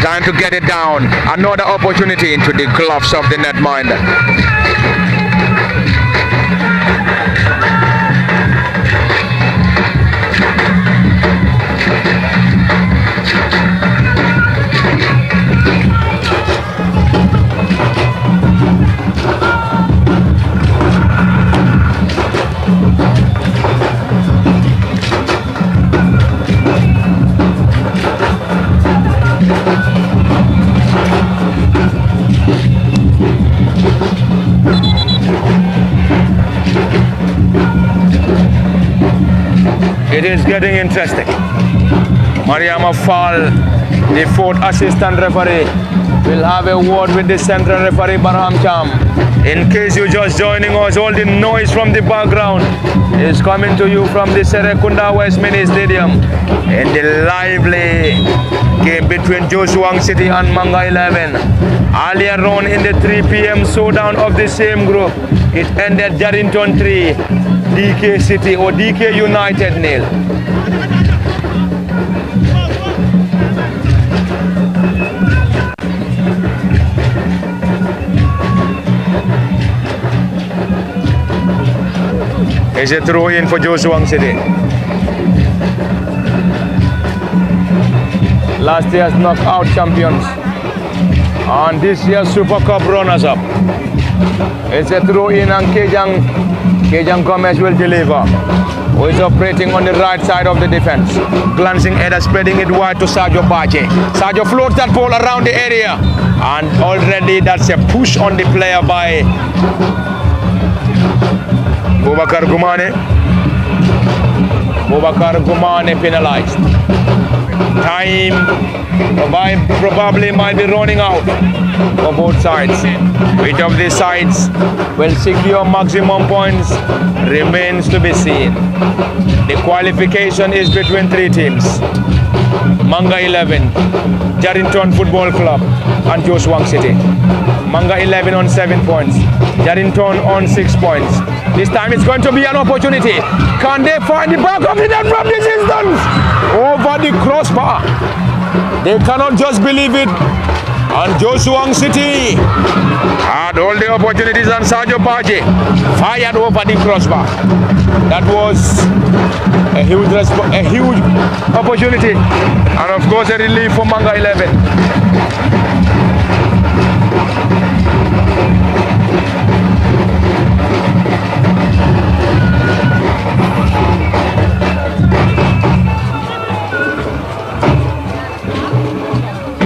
[SPEAKER 1] Time to get it down. Another opportunity into the gloves of the netminder. It is getting interesting. Mariama Fall, the fourth assistant referee, will have a word with the central referee Barham Cham. In case you're just joining us, all the noise from the background is coming to you from the Serrekunda West Mini Stadium in the lively game between Joshua City and Manga 11. Earlier on in the 3 p.m. showdown of the same group, it ended Jarrington 3, DK City or DK United 0. Is a throw in for Joshua City. Last year's knockout champions and this year's Super Cup runners-up. It's a throw in and Kejang Gomez will deliver. Who is operating on the right side of the defense. Glancing header, spreading it wide to Sergio Bache. Sergio floats that ball around the area. And already that's a push on the player by Bobakar Gumane. Bobakar Gumane penalized. Time probably might be running out for both sides. Which of these sides will secure maximum points remains to be seen. The qualification is between three teams. Manga 11, Jarrington Football Club and Joswang City. Manga 11 on 7 points, Jarrington on 6 points. This time it's going to be an opportunity. Can they find the back of the net from this distance? Over the crossbar. They cannot just believe it. And Joswang City had all the opportunities, and Sergio Pache fired over the crossbar. That was a huge opportunity, and of course a relief for Manga 11.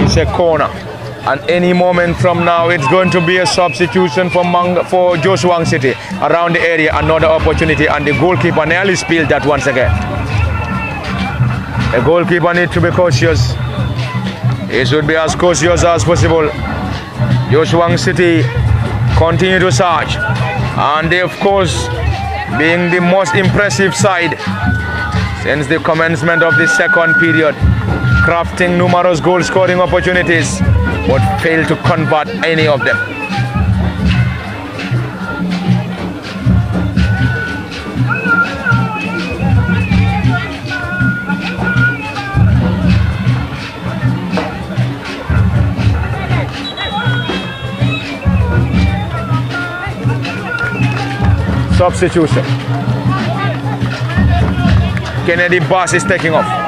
[SPEAKER 1] It's a corner. And any moment from now, it's going to be a substitution for Joswang City around the area. Another opportunity, and the goalkeeper nearly spilled that once again. The goalkeeper needs to be cautious. He should be as cautious as possible. Joswang City continue to search, and they, of course, being the most impressive side since the commencement of the second period, crafting numerous goal-scoring opportunities, but failed to convert any of them. Substitution. Kennedy Bass is taking off.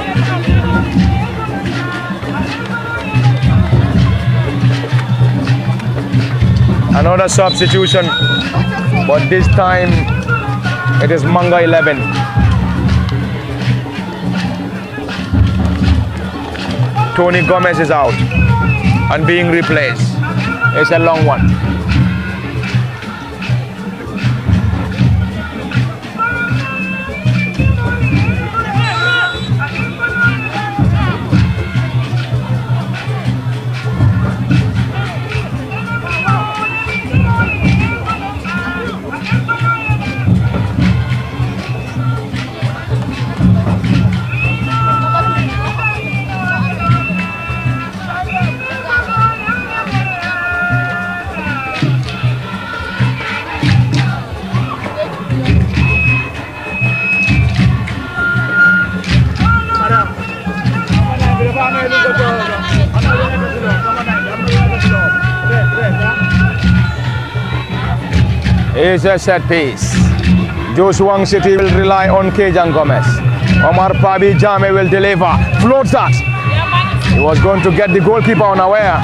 [SPEAKER 1] Another substitution, but this time it is Manga 11. Tony Gomez is out and being replaced. It's a long one. It's a set piece. Joswang City will rely on Kejan Gomez. Omar Pabi Jame will deliver. Floats that. He was going to get the goalkeeper unaware.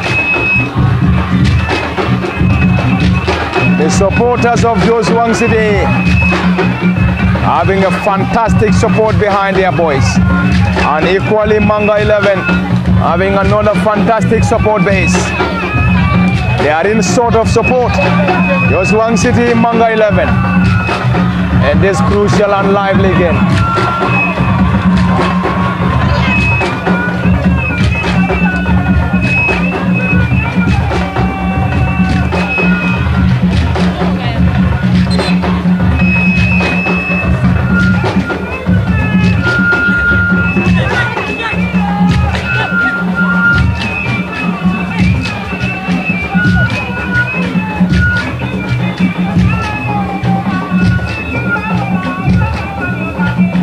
[SPEAKER 1] The supporters of Joswang City having a fantastic support behind their boys. And equally Manga 11 having another fantastic support base. They are in sort of support. Joswang City, Manga 11. And this crucial and lively game.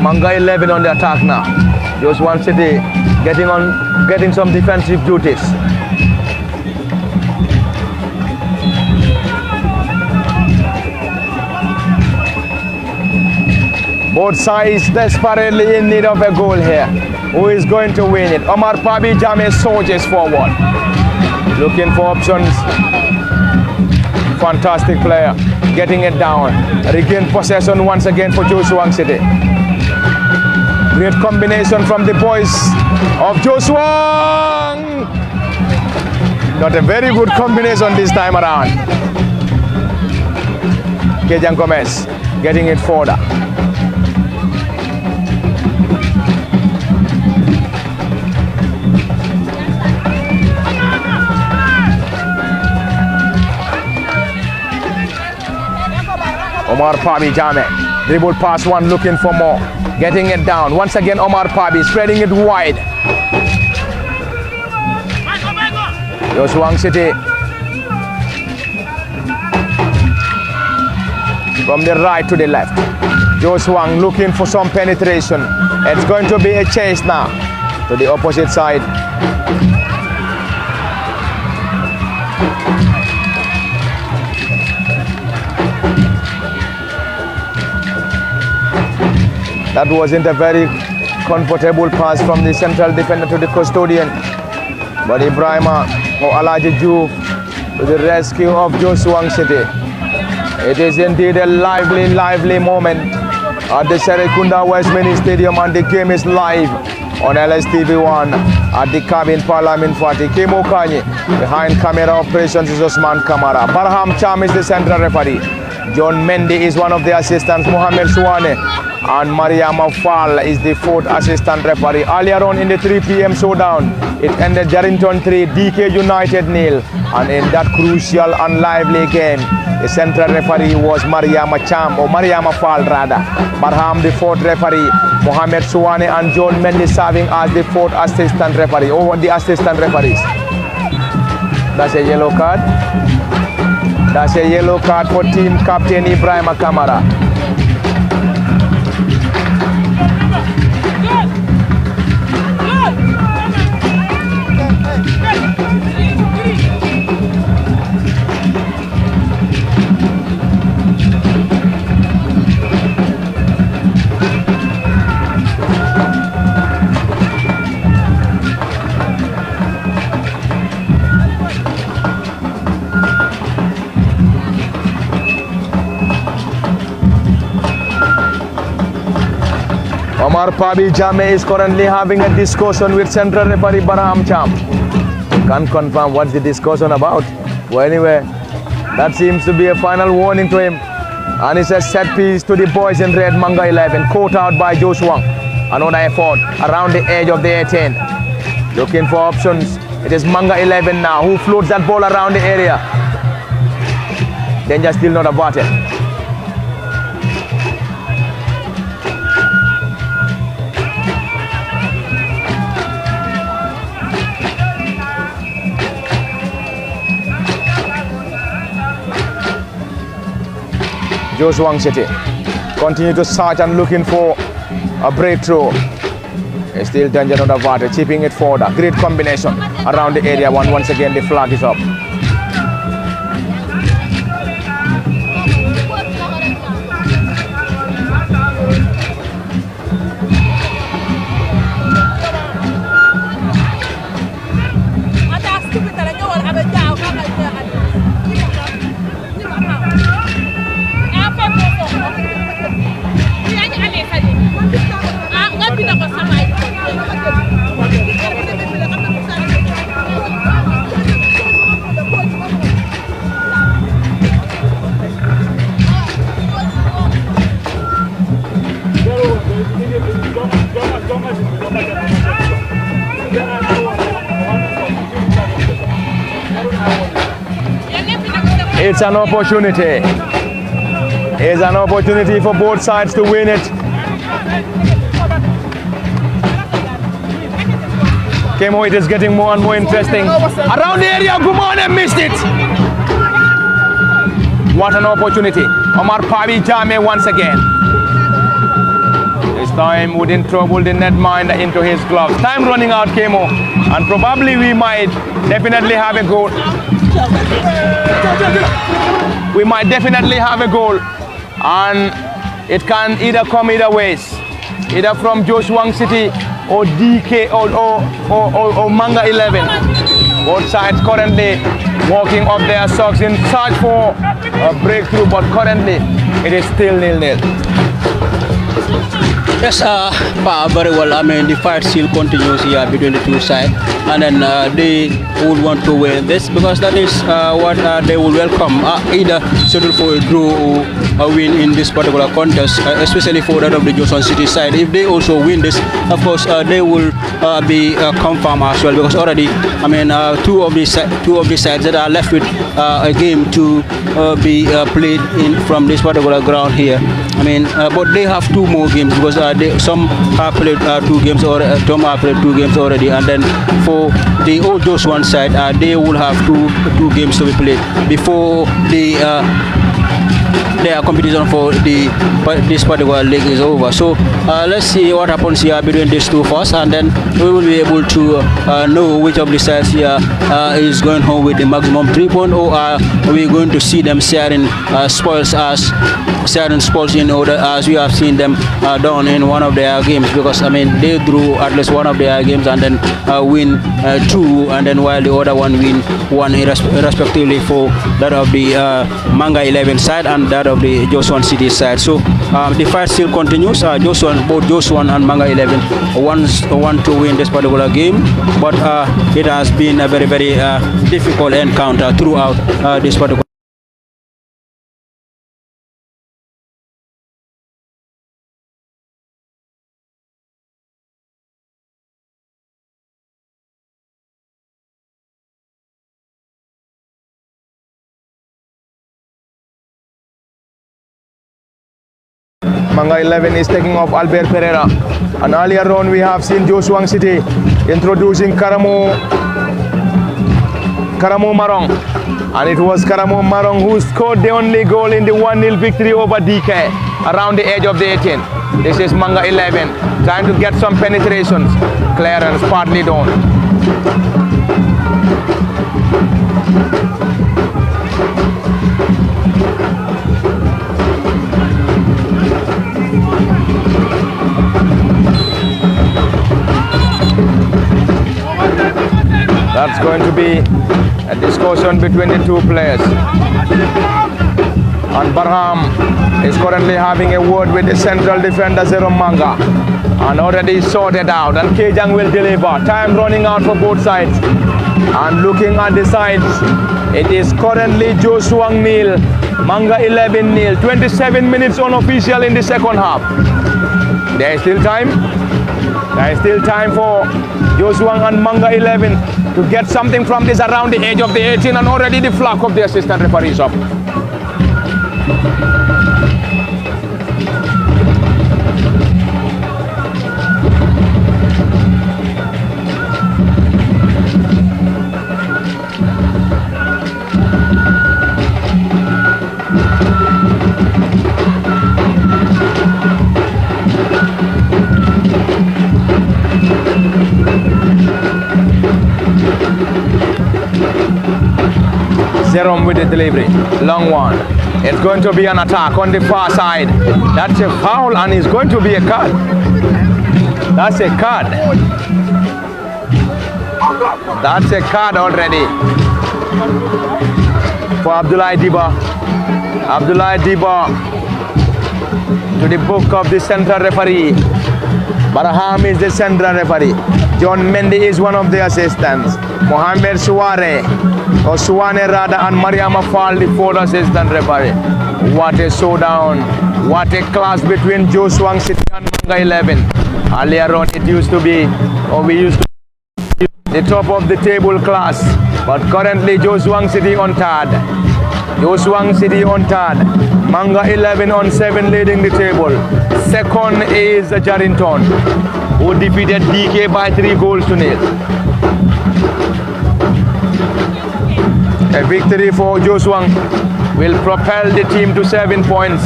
[SPEAKER 1] Manga 11 on the attack now. Joswang City getting some defensive duties. Both sides desperately in need of a goal here. Who is going to win it? Omar Pabi Jame soldiers forward. Looking for options. Fantastic player. Getting it down. Regain possession once again for Joswang City. Great combination from the boys of Joswang. Not a very good combination this time around. Kejan Gomez getting it further. Omar Pabi Jame. Dribble pass one, looking for more. Getting it down. Once again, Omar Pabi spreading it wide. Joshua City. From the right to the left. Joshua looking for some penetration. It's going to be a chase now to the opposite side. That wasn't a very comfortable pass from the central defender to the custodian. But Ibrahima or Alaji Ju to the rescue of Joshua City. It is indeed a lively moment at the Serrekunda West Stadium, and the game is live on LSTV1 at the cabin Parliament Party. Kemo Kanye, behind camera operations is Osman Kamara. Barham Cham is the central referee. John Mendy is one of the assistants. Mohamed Suwane and Mariama Fall is the fourth assistant referee. Earlier on in the 3 p.m. showdown, it ended Jarrington 3, DK United 0. And in that crucial and lively game, the central referee was Mariama Cham, or Mariama Fall rather. Barham the fourth referee, Mohamed Suwane and John Mendy serving as the fourth assistant referee, or the assistant referees. That's a yellow card. That's a yellow card for team captain Ibrahima Kamara. Omar Pabi Jame is currently having a discussion with central referee Barham Cham. Can't confirm what's the discussion about. Well, anyway, that seems to be a final warning to him. And it's a set piece to the boys in red, Manga 11, caught out by Joshua. Another effort around the edge of the 18. Looking for options. It is Manga 11 now who floats that ball around the area. Danger still not averted. Joshua City continue to search and looking for a breakthrough. It's still danger not averted, chipping it forward. A great combination around the area. Once again the flag is up. It's an opportunity. It's an opportunity for both sides to win it. Kemo, it is getting more and more interesting. Around the area, Gumone missed it. What an opportunity. Omar Pabi Jame once again. This time wouldn't trouble the netminder into his gloves. Time running out, Kemo. And probably we might definitely have a goal. We might definitely have a goal, and it can either come either ways, either from Joshua City or DK or Manga 11. Both sides currently walking up their socks in search for a breakthrough, but currently it is still 0-0.
[SPEAKER 2] Yes, very well. I mean, the fight still continues here between the two sides, and then they would want to win this because that is what they will welcome, either settle for a draw or a win in this particular contest, especially for that of the Johnson City side. If they also win this, of course, they will be confirmed as well because already, I mean, two of the sides that are left with a game to be played in from this particular ground here. I mean, but they have two more games because some have played two games or some have played two games already, and then for the old Josh one side, they will have two games to be played before their competition for this particular league is over. So let's see what happens here between these two first, and then we will be able to know which of the sides here is going home with the maximum 3 points, or are we going to see them sharing spoils in order as we have seen them done in one of their games, because I mean they drew at least one of their games and then win two, and then while the other one win one respectively for that of the Manga 11 side and that of the Joshua City side. So the fight still continues. Both Joshua and Manga 11 want to win this particular game, but it has been a very, very difficult encounter throughout this particular.
[SPEAKER 1] Manga 11 is taking off Albert Pereira, and earlier on we have seen Joshua City introducing Karamu Marong, and it was Karamu Marong who scored the only goal in the 1-0 victory over DK around the edge of the 18. This is Manga 11 trying to get some penetrations. Clearance partly done. That's going to be a discussion between the two players. And Barham is currently having a word with the central defender Zero Manga, and already sorted out, and Kejang will deliver. Time running out for both sides. And looking at the sides, it is currently Joshua nil, Manga 11 nil. 27 minutes unofficial in the second half. There is still time. There is still time for Joshua and Manga 11 to get something from this around the edge of the 18, and already the flag of the assistant referee is up. Zerom with the delivery, long one. It's going to be an attack on the far side. That's a foul, and it's going to be a card. That's a card. That's a card already for Abdullah Diba. Abdullah Diba to the book of the central referee. Barham is the central referee. John Mendy is one of the assistants. Mohamed Suare, or Suwane rather, and Mariama Fall, the fourth assistant referee. What a showdown. What a clash between Joshua City and Manga 11. Earlier on it used to be, or we used to be, the top of the table class. But currently Joshua City on third. Joshua City on third. Manga 11 on 7 leading the table. Second is Jarrington, who defeated DK by 3 goals to nil. A victory for Joshua will propel the team to 7 points.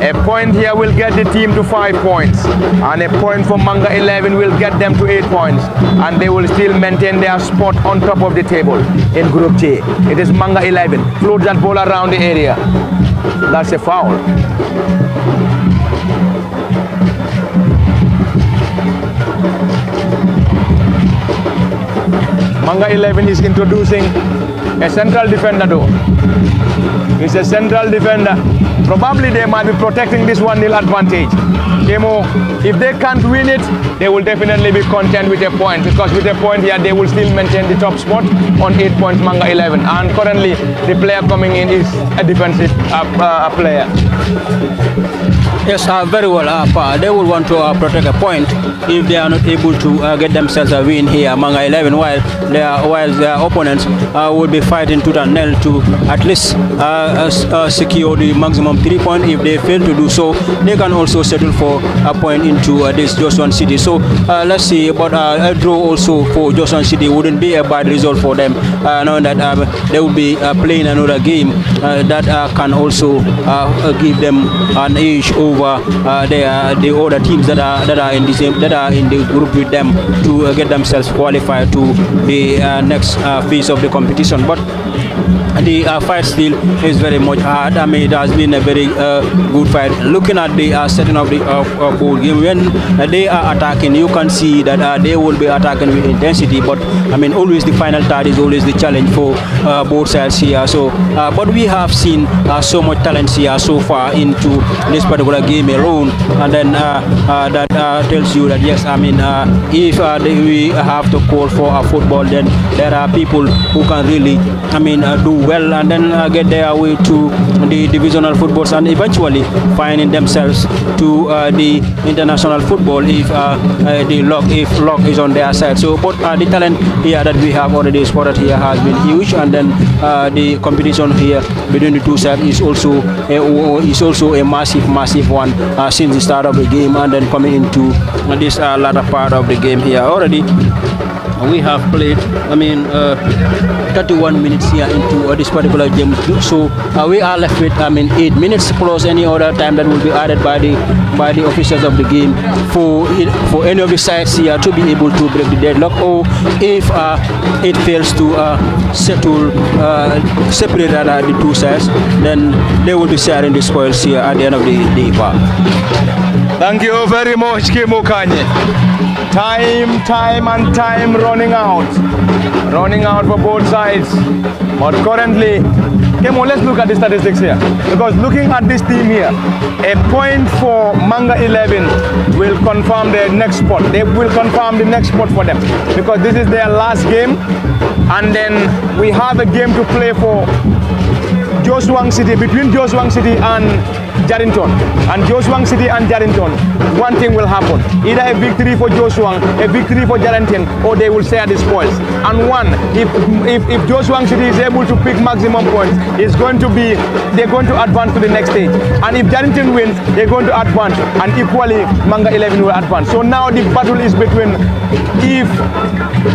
[SPEAKER 1] A point here will get the team to 5 points. And a point for Manga 11 will get them to 8 points. And they will still maintain their spot on top of the table in Group J. It is Manga 11. Float that ball around the area. That's a foul. Manga 11 is introducing a central defender though. He's a central defender. probably they might be protecting this 1-0 advantage. Kemo, if they can't win it, they will definitely be content with a point, because with a point here, they will still maintain the top spot on 8 points, Manga 11. And currently, the player coming in is a defensive player.
[SPEAKER 2] Yes, very well. They will want to protect a point if they are not able to get themselves a win here, Manga 11, while their opponents will be fighting tooth and nail to at least secure the maximum 3 points. If they fail to do so, they can also settle for a point into this Joshua City. So let's see, but a draw also for Joshua City wouldn't be a bad result for them, knowing that they will be playing another game that can also give them an edge over the other teams that are in the group with them to get themselves qualified to the next phase of the competition. But the fight still is very much hard. I mean, it has been a very good fight. Looking at the setting of the whole game, when they are attacking, you can see that they will be attacking with intensity. But I mean, always the final third is always the challenge for both sides here. So, but we have seen so much talent here so far into this particular game alone, and then that tells you that yes, I mean, if we have to call for a football, then there are people who can really, I mean, do well and then get their way to the divisional footballs and eventually finding themselves to the international football if luck is on their side. So, but the talent here that we have already spotted here has been huge, and then the competition here between the two sides is also a massive one since the start of the game, and then coming into this latter part of the game here already. We have played, I mean, 31 minutes here into this particular game. So we are left with, I mean, 8 minutes plus any other time that will be added by the officials of the game for any of the sides here to be able to break the deadlock, or if it fails to separate the two sides, then they will be sharing the spoils here at the end of the day.
[SPEAKER 1] Thank you very much, Kemo Kanye. Time running out for both sides. But currently, Kemo, let's look at the statistics here, because looking at this team here, a point for Manga 11 will confirm their next spot. They will confirm the next spot for them, because this is their last game, and then we have a game to play for Joshua City, between Joshua City and Jarrington. And Joshua City and Jarrington, one thing will happen: either a victory for Joshua, a victory for Jarrington, or they will share the spoils. And one, if Joshua City is able to pick maximum points, they're going to advance to the next stage. And if Jarrington wins, they're going to advance, and equally Manga 11 will advance. So now the battle is between, if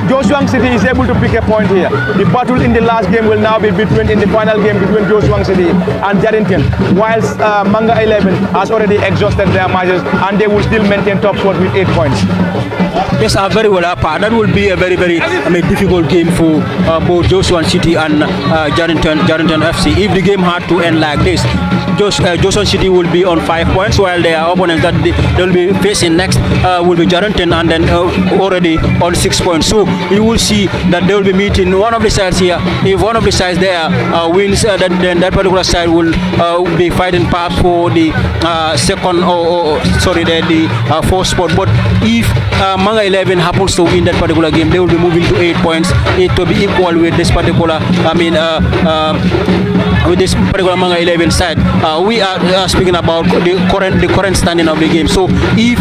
[SPEAKER 1] Joshua City is able to pick a point here, the battle in the last game will now be in the final game between Joshua City and Jarrington, whilst Manga 11 has already exhausted their matches, and they will still maintain top spot with 8 points.
[SPEAKER 2] Yes, very well. That will be a very difficult game for both Joshua City and Jarrington FC. If the game had to end like this, Joshua City will be on 5 points, while their opponents that they will be facing next will be Jarrington, and then already on 6 points. So you will see that they will be meeting one of the sides here. If one of the sides there wins, then that particular side will be fighting perhaps for the the fourth spot. But if Manga 11 happens to win that particular game, they will be moving to 8 points. It will be equal with this particular, with this particular Manga 11 side. We are speaking about the current standing of the game. So if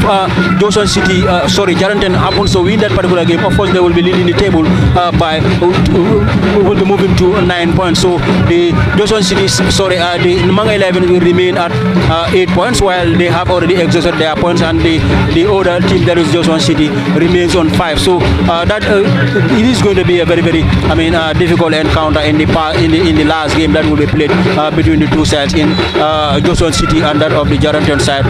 [SPEAKER 2] Jarrington happens to win that particular game, of course they will be leading the table will be moving to 9 points. So the the Manga 11 will remain at 8 points, while they have already exhausted their points, and the other team, that is Joshua City, remains on 5. So that it is going to be a very difficult encounter in the last game that will be played between the two sides in Joshua City and that of the Jarrington side.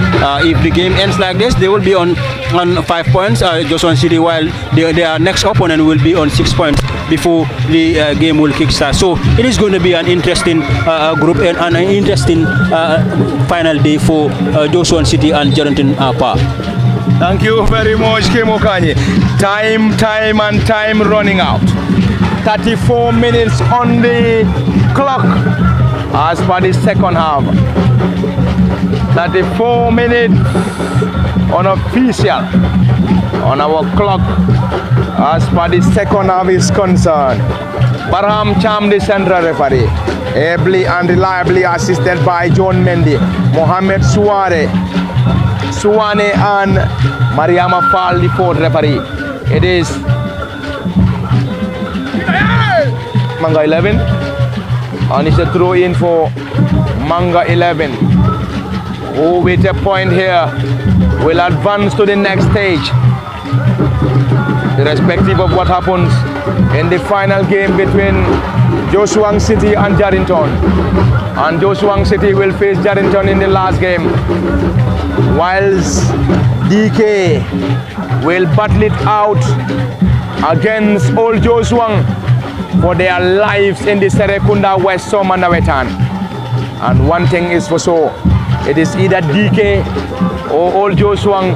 [SPEAKER 2] If the game ends like this, they will be on 5 points, Joshua City, while their next opponent will be on 6 points before the game will kickstart. So it is going to be an interesting group and an interesting final day for Joshua City and Jarrington Park.
[SPEAKER 1] Thank you very much, Kemo Kanye. Time running out. 34 minutes on the clock. as per the second half. 34 minutes unofficial on our clock as per the second half is concerned. Barham Cham, the central referee, ably and reliably assisted by John Mendy, Mohamed Suwane and Mariama Fall, the fourth referee. It is Manga 11, and it's a throw in for Manga 11, who with a point here will advance to the next stage, irrespective of what happens in the final game between Joshua City and Jarrington. And Joshua City will face Jarrington in the last game, whilst DK will battle it out against Old Joshua for their lives in the Serrekunda West Nawettan. And one thing is for sure, it is either DK or Old Joshua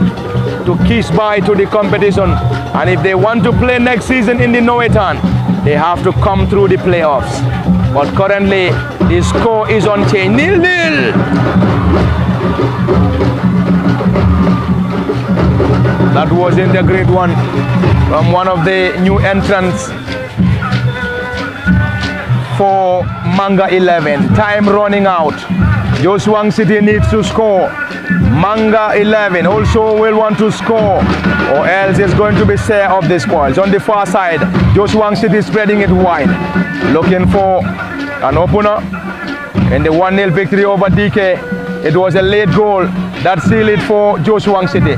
[SPEAKER 1] to kiss bye to the competition. And if they want to play next season in the Nawettan, they have to come through the playoffs. But currently, the score is unchanged, 0-0. That wasn't a great one from one of the new entrants for Manga 11. Time running out. Joshua City needs to score. Manga 11 also will want to score, or else it's going to be share of the spoils. On the far side, Joshua City spreading it wide, looking for an opener in the 1-0 victory over DK. It was a late goal that sealed it for Joshua City.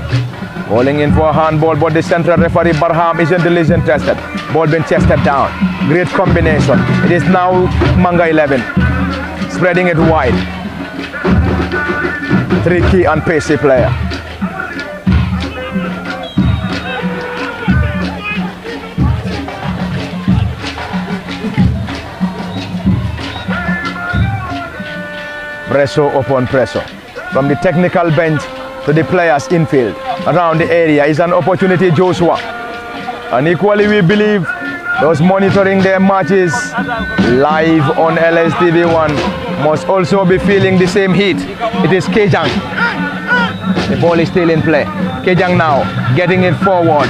[SPEAKER 1] Calling in for a handball, but the central referee Barham isn't interested. Ball been chested down. Great combination. It is now Manga 11 spreading it wide. Tricky and pacey player. Pressure upon pressure. From the technical bench to the players infield around the area is an opportunity, Joshua. And equally we believe those monitoring their matches live on LSTV1 must also be feeling the same heat. It is Kejang. The ball is still in play. Kejang now getting it forward.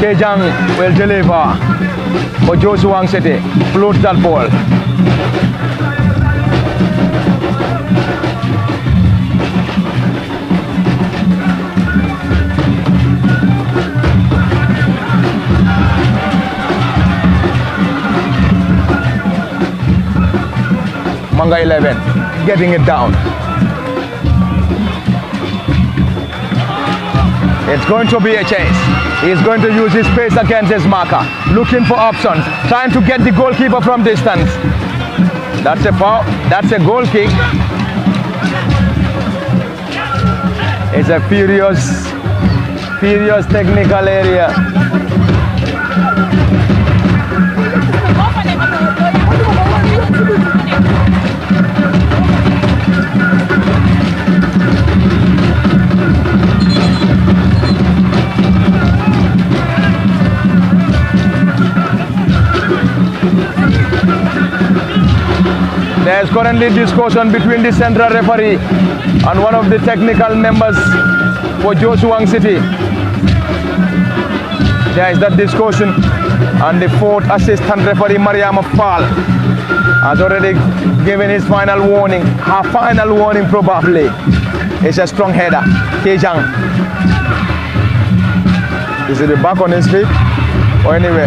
[SPEAKER 1] Kejang will deliver for Joshua City. Float that ball. Manga 11 getting it down. It's going to be a chase. He's going to use his pace against his marker, looking for options, trying to get the goalkeeper from distance. That's a foul. That's a goal kick. It's a furious technical area. There is currently discussion between the central referee and one of the technical members for Joshua City. There is that discussion, and the fourth assistant referee, Mariama Fall, has already given his final warning. Her final warning probably is a strong header. Kejang. Is it back on his feet? Or anyway,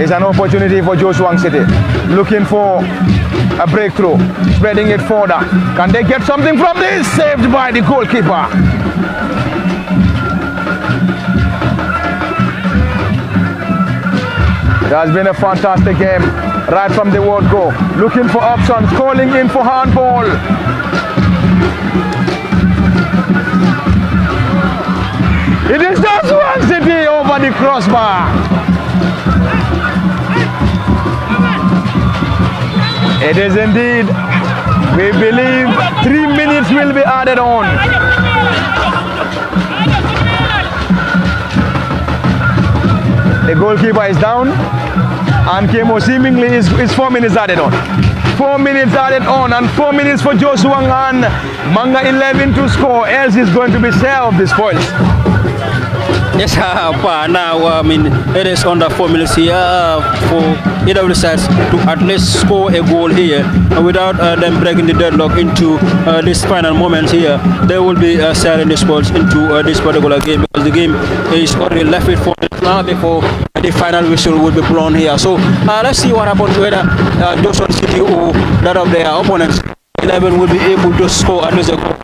[SPEAKER 1] it's an opportunity for Joshua City. Looking for a breakthrough, spreading it further. Can they get something from this? Saved by the goalkeeper. It has been a fantastic game right from the word go. Looking for options, calling in for handball. It is just one city over the crossbar. It is indeed. We believe 3 minutes will be added on. The goalkeeper is down, and Kemo seemingly is 4 minutes added on. 4 minutes added on, and 4 minutes for Joshua and Manga 11 to score, else is going to be share of the spoils.
[SPEAKER 2] Yes, now I mean it is under 4 minutes here for either of the sides to at least score a goal here without them breaking the deadlock into this final moments here. They will be selling the sports into this particular game because the game is already left it for now before the final whistle will be blown here. So let's see what happens whether Johnson City or that of their opponents 11 will be able to score at least a goal.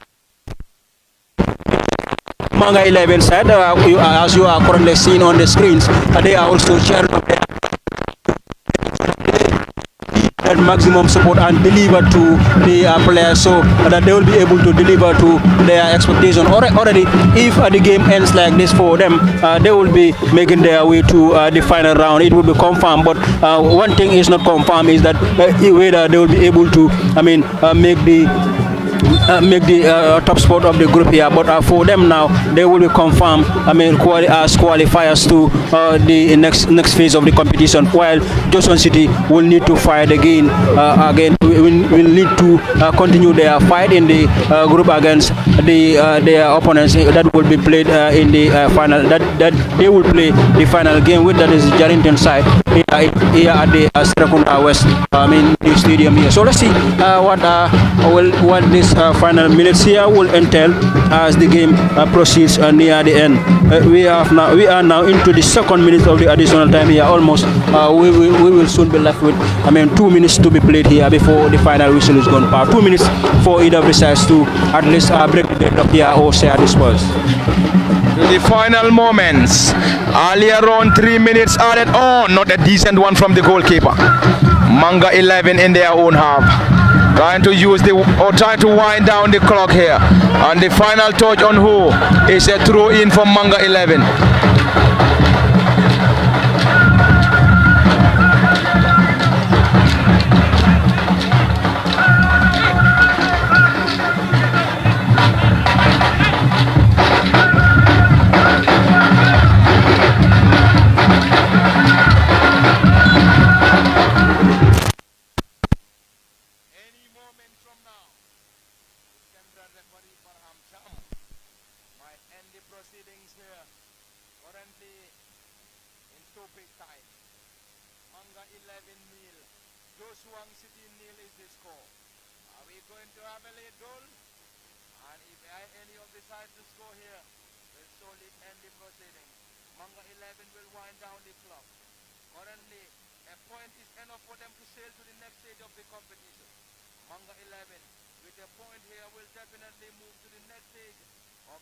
[SPEAKER 2] Manga 11 side, as you are currently seeing on the screens, they are also sharing that maximum support and deliver to the players so that they will be able to deliver to their expectation. Already, if the game ends like this for them, they will be making their way to the final round. It will be confirmed, but one thing is not confirmed is that whether they will be able to, make the top spot of the group here, but for them now they will be confirmed as qualifiers to the next phase of the competition, while Johnson City will need to fight again will need to continue their fight in the group against their opponents that will be played in the final, that they will play the final game with, that is Jarrington side here at the Serrekunda West the stadium here. So let's see what this final minutes here will entail as the game proceeds near the end. We are now into the second minute of the additional time here. Almost we will soon be left with 2 minutes to be played here before the final whistle is gone past. 2 minutes for either of the sides to at least break the deadlock here or share the spoils.
[SPEAKER 1] The final moments. Earlier on, 3 minutes added on. Not a decent one from the goalkeeper. Manga 11 in their own half. Trying to trying to wind down the clock here. And the final touch on who is a throw in from Manga 11.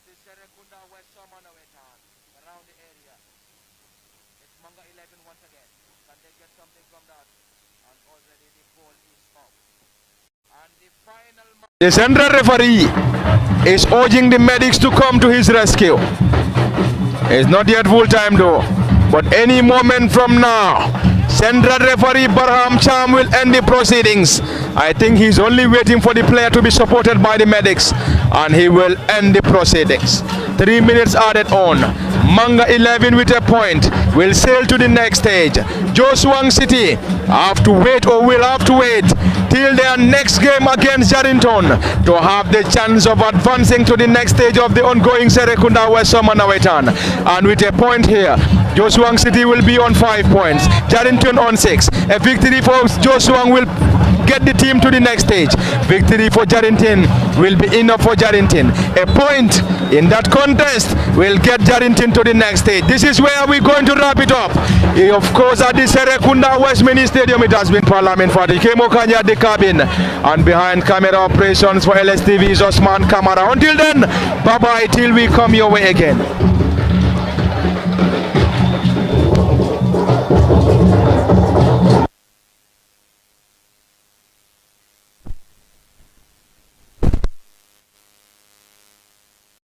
[SPEAKER 3] The Serrekunda West Nawettan around the area. It's Manga 11 once again. Can they get something from that? And already the ball is up. And the final.
[SPEAKER 1] The central referee is urging the medics to come to his rescue. It's not yet full time though, but any moment from now, central referee Barham Cham will end the proceedings. I think he's only waiting for the player to be supported by the medics, and he will end the proceedings. 3 minutes added on. Manga 11 with a point will sail to the next stage. Joshua City have to wait, or will have to wait till their next game against Jarrington to have the chance of advancing to the next stage of the ongoing Serrekunda West Nawettan. And with a point here, Joshua City will be on 5 points, Jarrington on 6. A victory for Joshua will get the team to the next stage. Victory for Jarrington will be enough for Jarrington. A point in that contest will get Jarrington to the next stage. This is where we're going to wrap it up. Of course, at the Serrekunda West Mini Stadium, it has been Parliament Party. Kemo Kanya at the cabin, and behind camera operations for LSTV's Osman Kamara. Until then, bye-bye till we come your way again.